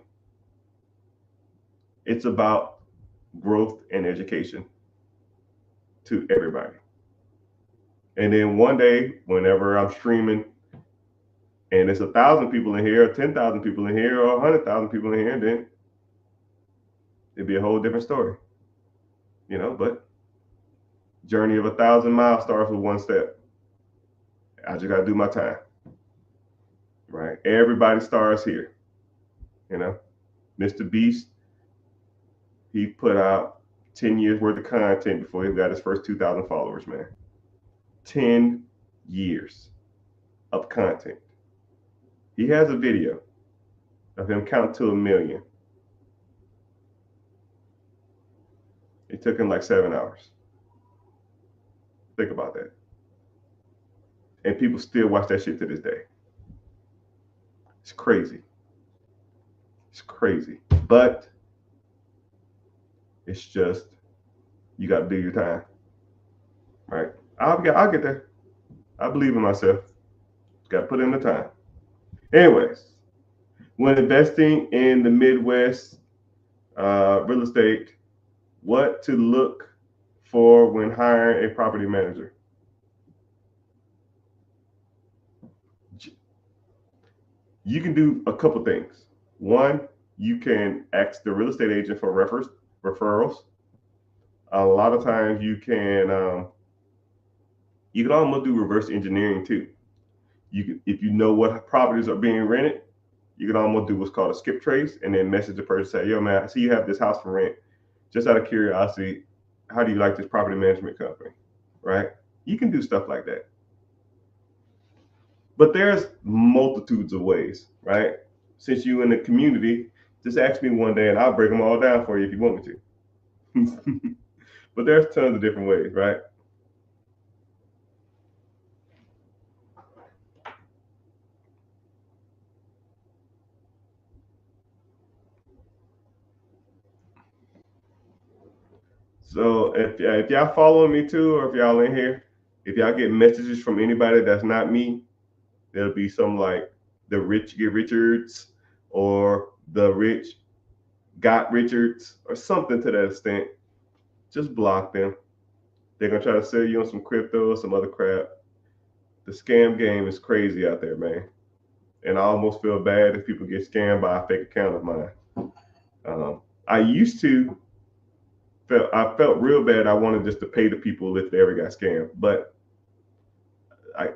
It's about growth and education to everybody. And then one day, whenever I'm streaming and it's 1,000 people in here, or 10,000 people in here, or 100,000 people in here, then it'd be a whole different story. But journey of 1,000 miles starts with one step. I just gotta do my time. Right? Everybody starts here. Mr. Beast, he put out 10 years worth of content before he got his first 2,000 followers, man. 10 years of content. He has a video of him count to 1 million. It took him like 7 hours. Think about that. And people still watch that shit to this day. It's crazy. It's crazy. But It's just you got to do your time, right? I'll get there. I believe in myself. Got to put in the time. Anyways, when investing in the Midwest real estate, what to look for when hiring a property manager? You can do a couple things. One, you can ask the real estate agent for referrals. A lot of times you can almost do reverse engineering too. If you know what properties are being rented, you can almost do what's called a skip trace and then message the person, say, yo man, I see you have this house for rent. Just out of curiosity, how do you like this property management company? Right? You can do stuff like that. But there's multitudes of ways, right? Since you in the community, just ask me one day and I'll break them all down for you if you want me to. But there's tons of different ways, right? So if y'all following me too, or if y'all in here, if y'all get messages from anybody that's not me, there'll be some like the rich get Richards or the rich got Richards or something to that extent. Just block them. They're gonna try to sell you on some crypto or some other crap. The scam game is crazy out there, man. And I almost feel bad if people get scammed by a fake account of mine. I used to I felt real bad. I wanted just to pay the people if they ever got scammed, but I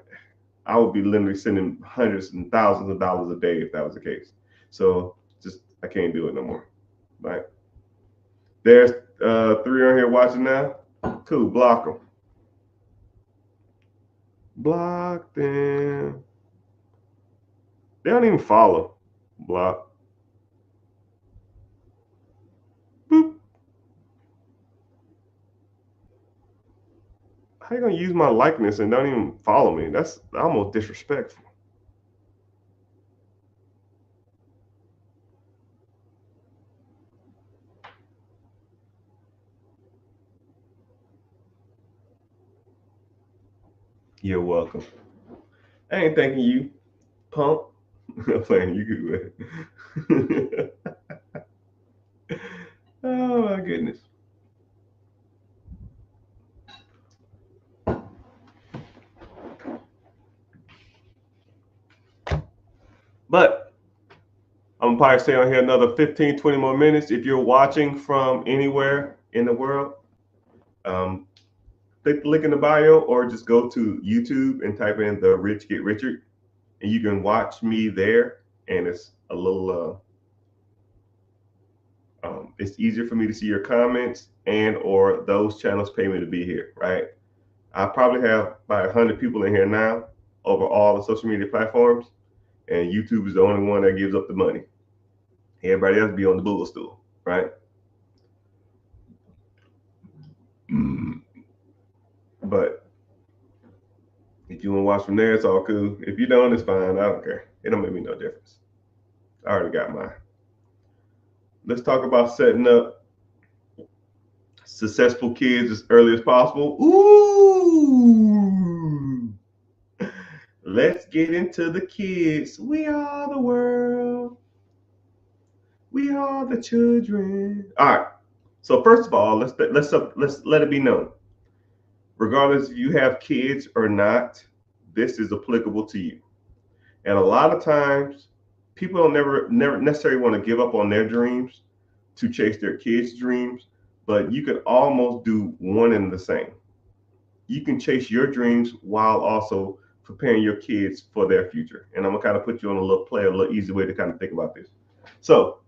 I would be literally sending hundreds and thousands of dollars a day if that was the case. So just I can't do it no more. Right? There's three on here watching now. Cool, block them. Block them. They don't even follow. Block. Boop. How you gonna use my likeness and don't even follow me? That's almost disrespectful. You're welcome. I ain't thanking you, pump. I'm playing you good. Oh my goodness. But I'm gonna probably stay on here another 15, 20 more minutes. If you're watching from anywhere in the world, um, click the link in the bio or just go to YouTube and type in the Rich Get Richard, and you can watch me there. And it's a little, it's easier for me to see your comments and or those channels pay me to be here, right? I probably have about 100 people in here now over all the social media platforms, and YouTube is the only one that gives up the money. Everybody else be on the bull stool, right? Mm. But if you want to watch from there, it's all cool. If you don't, it's fine. I don't care. It don't make me no difference. I already got mine. Let's talk about setting up successful kids as early as possible. Ooh. Let's get into the kids. We are the world. We are the children. All right. So first of all, let's let it be known. Regardless if you have kids or not, this is applicable to you. And a lot of times, people don't never necessarily want to give up on their dreams to chase their kids' dreams, but you can almost do one and the same. You can chase your dreams while also preparing your kids for their future. And I'm gonna kind of put you on a little easy way to kind of think about this. So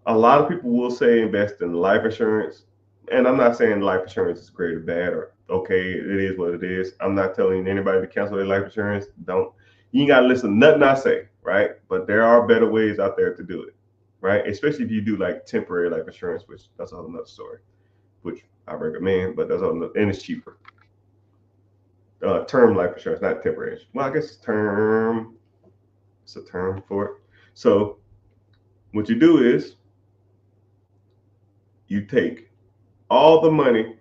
a lot of people will say invest in life insurance. And I'm not saying life insurance is great or bad or okay, it is what it is. I'm not telling anybody to cancel their life insurance. Don't You ain't gotta listen to nothing I say, right? But there are better ways out there to do it, right? Especially if you do like temporary life insurance, which that's a whole nother story, which I recommend, but and it's cheaper. Term life insurance, not temporary. Well, I guess it's term. It's a term for it. So what you do is you take all the money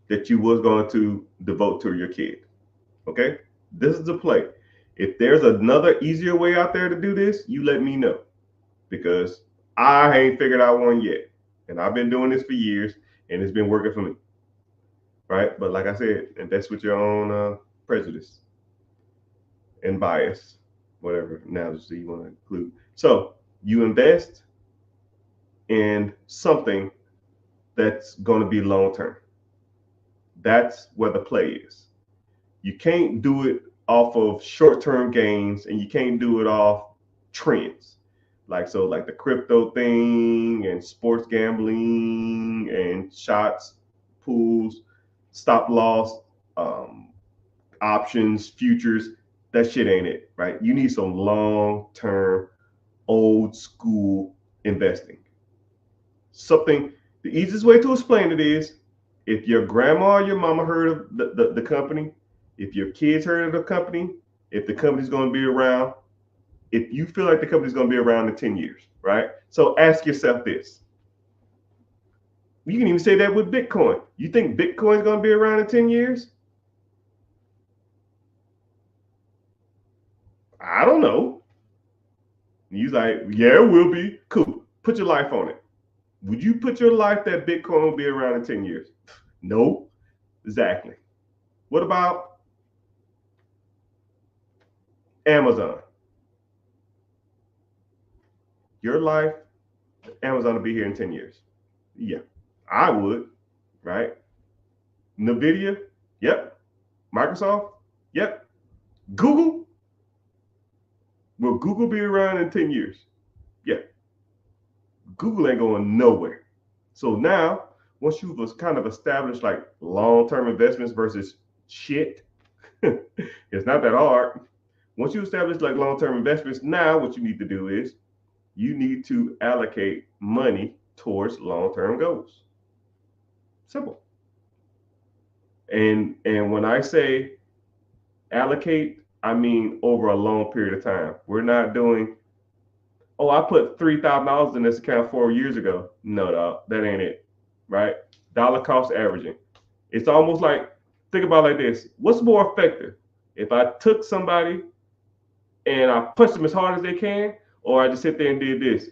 that you was going to devote to your kid. Okay? This is the play. If there's another easier way out there to do this, you let me know, because I ain't figured out one yet. And I've been doing this for years and it's been working for me. Right? But like I said, invest with your own prejudice and bias, whatever analogy you want to include. So you invest in something that's going to be long term. That's where the play is. You can't do it off of short term gains, and you can't do it off trends. Like the crypto thing and sports gambling and shots, pools, stop loss, options, futures. That shit ain't it, right? You need some long term, old school investing. Something, the easiest way to explain it is, if your grandma or your mama heard of the company, if your kids heard of the company, if the company's going to be around, if you feel like the company's going to be around in 10 years, right? So ask yourself this. You can even say that with Bitcoin. You think Bitcoin's going to be around in 10 years? I don't know. He's like, yeah, it will be. Cool. Put your life on it. Would you put your life that Bitcoin will be around in 10 years? No. Exactly. What about Amazon? Your life, Amazon will be here in 10 years. Yeah, I would, right? NVIDIA? Yep. Microsoft? Yep. Google? Will Google be around in 10 years? Yeah. Google ain't going nowhere. So now, once you've kind of established like long-term investments versus shit, it's not that hard. Once you establish like long-term investments, now what you need to do is you need to allocate money towards long-term goals. Simple. And when I say allocate, I mean over a long period of time. We're not doing, oh, I put $3,000 in this account 4 years ago. No, dog, that ain't it, right? Dollar cost averaging. It's almost like, think about it like this. What's more effective? If I took somebody and I punched them as hard as they can, or I just sit there and did this?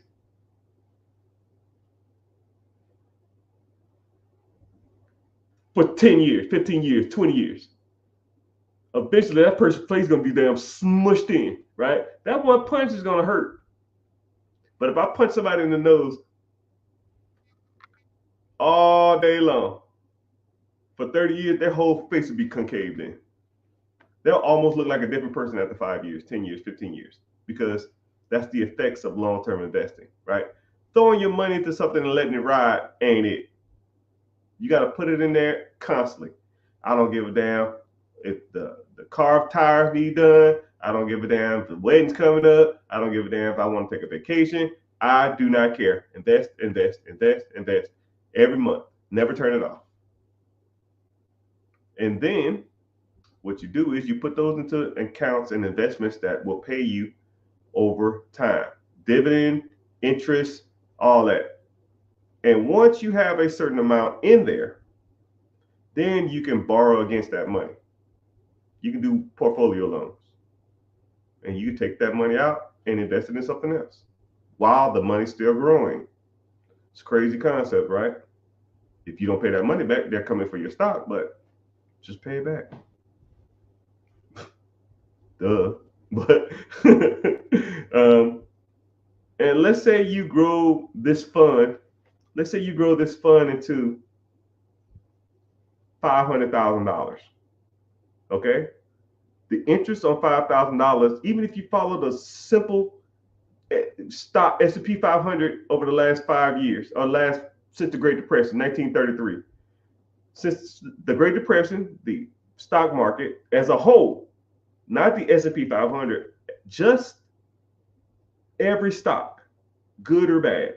For 10 years, 15 years, 20 years. Eventually, that person's face is going to be damn smushed in, right? That one punch is going to hurt. But if I punch somebody in the nose all day long, for 30 years, their whole face will be concaved in. They'll almost look like a different person after 5 years, 10 years, 15 years, because that's the effects of long-term investing, right? Throwing your money into something and letting it ride ain't it. You got to put it in there constantly. I don't give a damn if the car tires need done. I don't give a damn if the wedding's coming up. I don't give a damn if I want to take a vacation. I do not care. Invest, invest, invest, invest every month. Never turn it off. And then what you do is you put those into accounts and investments that will pay you over time. Dividend, interest, all that. And once you have a certain amount in there, then you can borrow against that money. You can do portfolio loans. And you can take that money out and invest it in something else while the money's still growing. It's a crazy concept, right? If you don't pay that money back, they're coming for your stock, but just pay it back. Duh. But and let's say you grow this fund. Let's say you grow this fund into $500,000. Okay, the interest on $5,000, even if you follow the simple stock S&P 500 over the last 5 years, or since the Great Depression, 1933. Since the Great Depression, the stock market as a whole, not the S&P 500, just every stock, good or bad,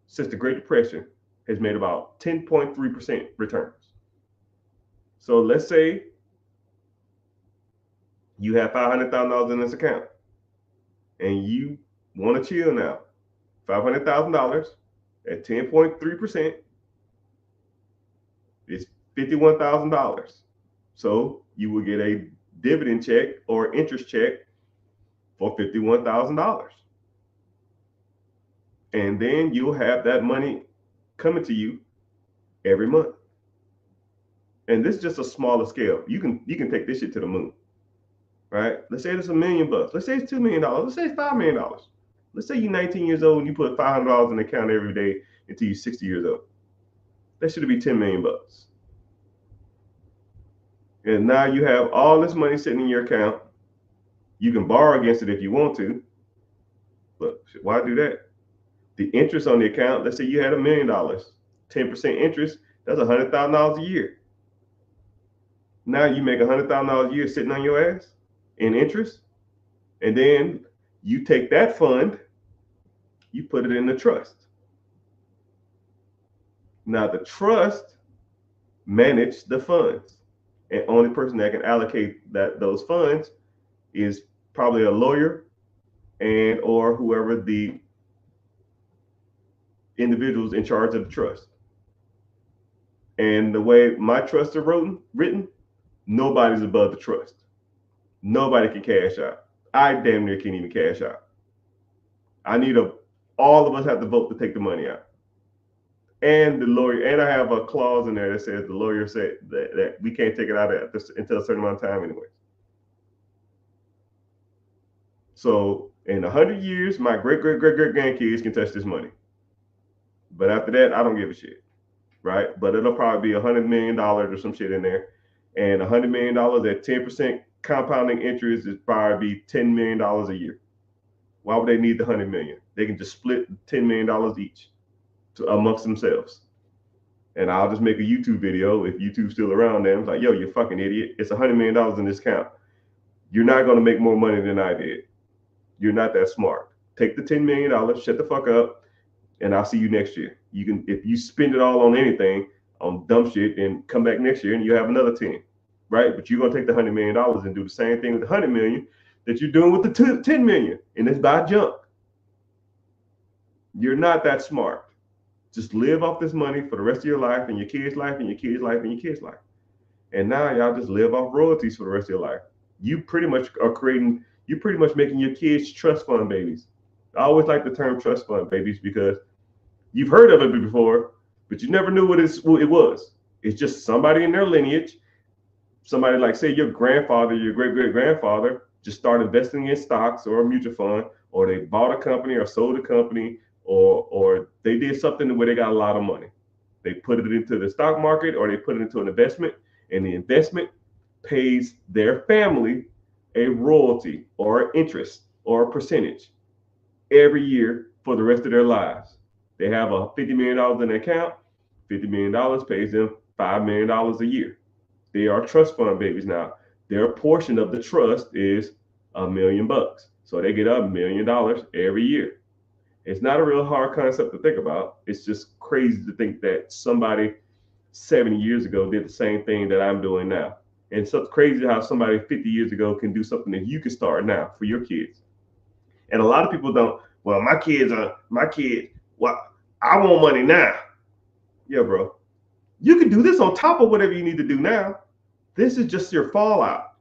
since the Great Depression has made about 10.3% returns. So let's say you have $500,000 in this account and you want to chill now. $500,000 at 10.3%. It's $51,000. So you will get a dividend check or interest check for $51,000. And then you'll have that money coming to you every month. And this is just a smaller scale. You can take this shit to the moon, right? Let's say it's $1 million. Let's say it's $2 million. Let's say it's $5 million. Let's say you're 19 years old and you put $500 in the account every day until you're 60 years old. That should be $10 million. And now you have all this money sitting in your account. You can borrow against it if you want to, but why do that? The interest on the account, let's say you had $1 million, 10% interest, that's $100,000 a year. Now you make $100,000 a year sitting on your ass in interest, and then you take that fund, you put it in the trust. Now the trust manages the funds, and only person that can allocate those funds is probably a lawyer and or whoever the individuals in charge of the trust. And the way my trusts are written, nobody's above the trust. Nobody can cash out. I damn near can't even cash out. All of us have to vote to take the money out. And the lawyer, and I have a clause in there that says the lawyer said that we can't take it out until a certain amount of time anyway. So in 100 years, my great grandkids can touch this money. But after that, I don't give a shit, right? But it'll probably be $100 million or some shit in there. And $100 million at 10% compounding interest is probably be $10 million a year. Why would they need the $100 million? They can just split $10 million each amongst themselves. And I'll just make a YouTube video if YouTube's still around. Then I'm like, yo, you fucking idiot! It's $100 million in this account. You're not going to make more money than I did. You're not that smart. Take the $10 million, shut the fuck up, and I'll see you next year. You can, if you spend it all on anything, on dumb shit, then come back next year and you have another 10, right? But you're gonna take the $100 million and do the same thing with the $100 million that you're doing with the 10 million, and it's buy junk. You're not that smart. Just live off this money for the rest of your life and your kids' life and your kids' life and your kids' life. And now y'all just live off royalties for the rest of your life. You pretty much making your kids trust fund babies. I always like the term trust fund babies because you've heard of it before, but you never knew what it was. It's just somebody in their lineage, somebody like, say, your grandfather, your great-great-grandfather just started investing in stocks or a mutual fund, or they bought a company or sold a company, or they did something where they got a lot of money. They put it into the stock market or they put it into an investment, and the investment pays their family a royalty or interest or a percentage every year for the rest of their lives. They have a $50 million in their account. $50 million pays them $5 million a year. They are trust fund babies now. Their portion of the trust is $1 million. So they get $1 million every year. It's not a real hard concept to think about. It's just crazy to think that somebody 70 years ago did the same thing that I'm doing now. And it's so crazy how somebody 50 years ago can do something that you can start now for your kids. And a lot of people don't, well, my kids, well, I want money now. Yeah, bro. You can do this on top of whatever you need to do now. This is just your fallout.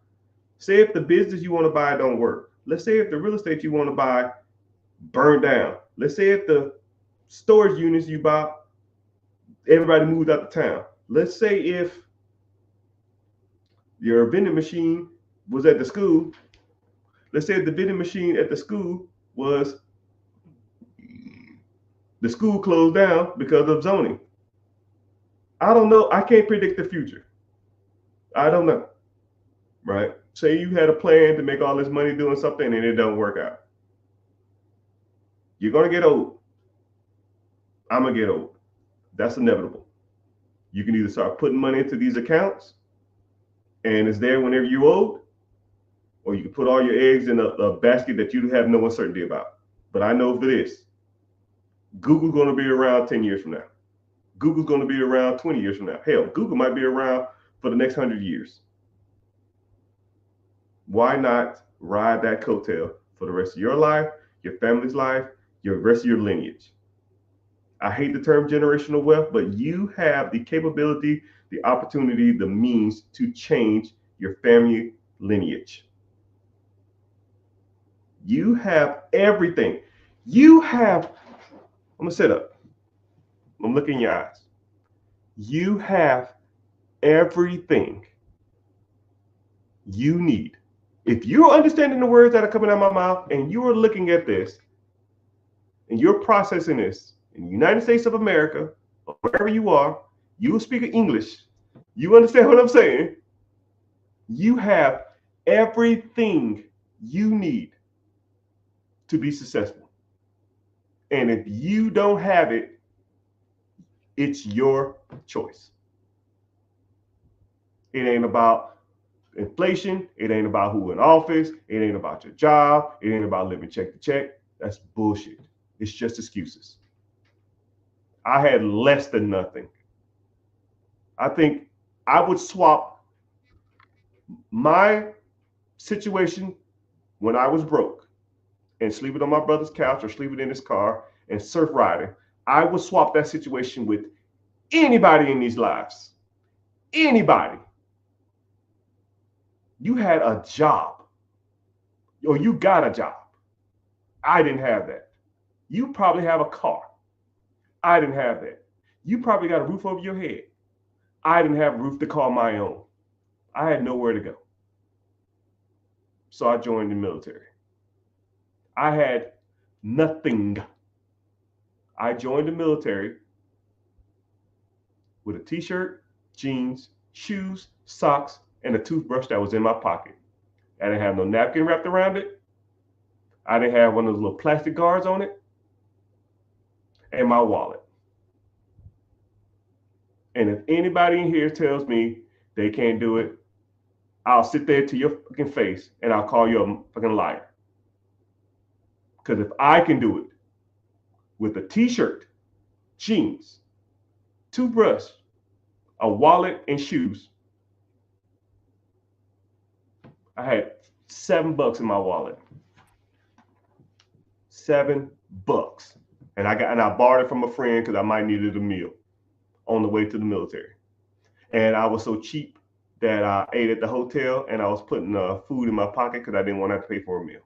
Say if the business you want to buy don't work. Let's say if the real estate you want to buy burned down. Let's say if the storage units you bought, everybody moved out of town. Let's say if your vending machine was at the school. Let's say if the vending machine at the school the school closed down because of zoning. I don't know. I can't predict the future. I don't know. Right? Say you had a plan to make all this money doing something and it don't work out. You're going to get old. I'm going to get old. That's inevitable. You can either start putting money into these accounts and it's there whenever you're old, or you can put all your eggs in a basket that you have no uncertainty about. But I know for this, Google's going to be around 10 years from now. Google's going to be around 20 years from now. Hell, Google might be around for the next 100 years. Why not ride that coattail for the rest of your life, your family's life, your rest of your lineage? I hate the term generational wealth, but you have the capability the opportunity, the means to change your family lineage. You have everything. You have, I'm gonna sit up. I'm looking in your eyes. You have everything you need. If you're understanding the words that are coming out of my mouth and you are looking at this and you're processing this in the United States of America, or wherever you are, you speak English, you understand what I'm saying, you have everything you need to be successful. And if you don't have it, it's your choice. It ain't about inflation. It ain't about who in office. It ain't about your job. It ain't about living check to check. That's bullshit. It's just excuses. I had less than nothing. I think I would swap my situation when I was broke and sleeping on my brother's couch or sleeping in his car and surf riding. I would swap that situation with anybody in these lives. Anybody. You had a job or you got a job. I didn't have that. You probably have a car. I didn't have that. You probably got a roof over your head. I didn't have a roof to call my own. I had nowhere to go. So I joined the military. I had nothing. I joined the military with a t-shirt, jeans, shoes, socks, and a toothbrush that was in my pocket. I didn't have no napkin wrapped around it. I didn't have one of those little plastic guards on it. And my wallet. And if anybody in here tells me they can't do it, I'll sit there to your fucking face and I'll call you a fucking liar. Because if I can do it with a t-shirt, jeans, toothbrush, a wallet, and shoes, I had $7 in my wallet. $7. And I borrowed it from a friend because I might needed a meal on the way to the military. And I was so cheap that I ate at the hotel and I was putting food in my pocket because I didn't want to have to pay for a meal.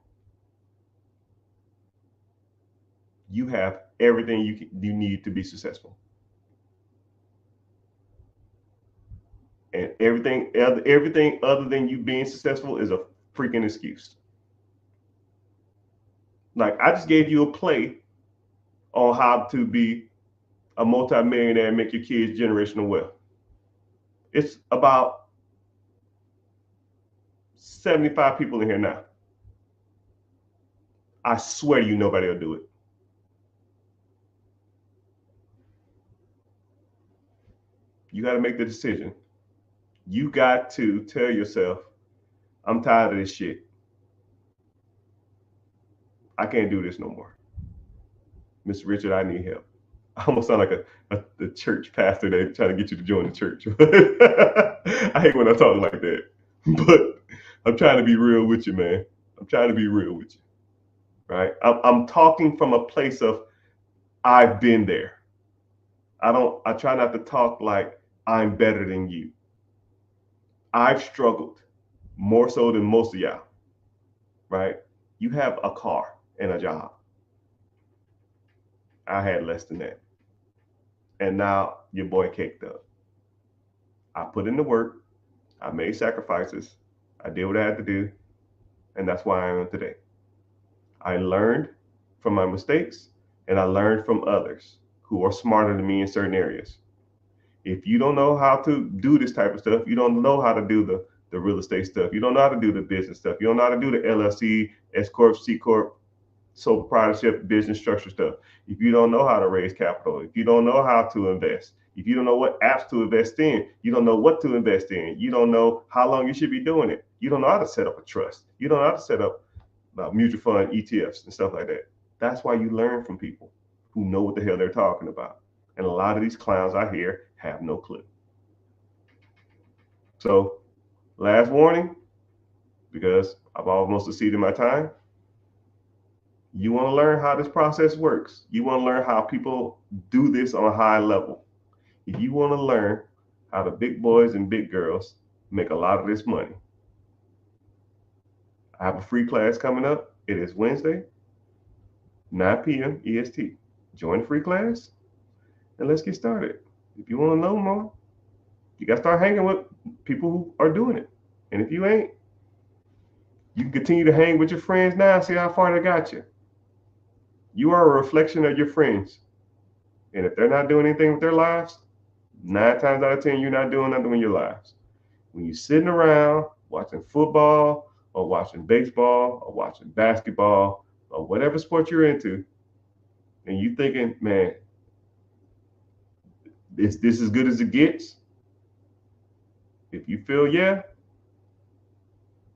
You have everything you need to be successful. And everything other than you being successful is a freaking excuse. Like, I just gave you a play on how to be a multimillionaire and make your kids generational wealth. It's about 75 people in here now. I swear to you, nobody will do it. You got to make the decision. You got to tell yourself, I'm tired of this shit. I can't do this no more. Mr. Richard, I need help. I almost sound like a church pastor that trying to get you to join the church. I hate when I talk like that. But I'm trying to be real with you, man. I'm trying to be real with you. Right? I'm talking from a place of I've been there. I try not to talk like I'm better than you. I've struggled more so than most of y'all. Right? You have a car and a job. I had less than that. And now your boy caked up. I put in the work. I made sacrifices. I did what I had to do. And that's why I am today. I learned from my mistakes and I learned from others who are smarter than me in certain areas. If you don't know how to do this type of stuff, you don't know how to do the real estate stuff. You don't know how to do the business stuff. You don't know how to do the LLC, S Corp, C Corp, sole proprietorship, business structure stuff. If you don't know how to raise capital, if you don't know how to invest, if you don't know what apps to invest in, you don't know what to invest in, you don't know how long you should be doing it, you don't know how to set up a trust, you don't know how to set up mutual fund ETFs and stuff like that. That's why you learn from people who know what the hell they're talking about. And a lot of these clowns out here have no clue. So, last warning, because I've almost exceeded my time. You want to learn how this process works. You want to learn how people do this on a high level. If you want to learn how the big boys and big girls make a lot of this money. I have a free class coming up. It is Wednesday, 9 p.m. EST. Join the free class and let's get started. If you want to know more, you got to start hanging with people who are doing it. And if you ain't, you can continue to hang with your friends now, see how far they got you. You are a reflection of your friends. And if they're not doing anything with their lives, 9 times out of 10, you're not doing nothing with your lives. When you're sitting around watching football or watching baseball or watching basketball or whatever sport you're into, and you thinking, man, this as good as it gets. If you feel yeah,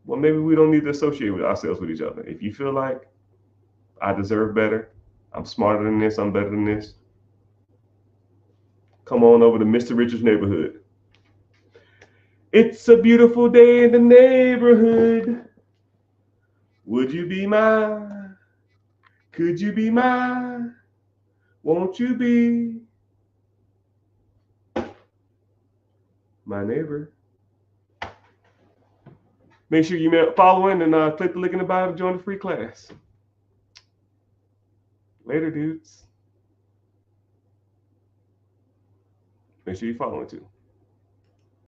well, maybe we don't need to associate with ourselves with each other. If you feel like I deserve better, I'm smarter than this, I'm better than this, come on over to Mr. Richard's neighborhood. It's a beautiful day in the neighborhood. Would you be mine? Could you be mine? Won't you be my neighbor? Make sure you follow in and click the link in the bio to join the free class. Later, dudes. Make sure you follow it too.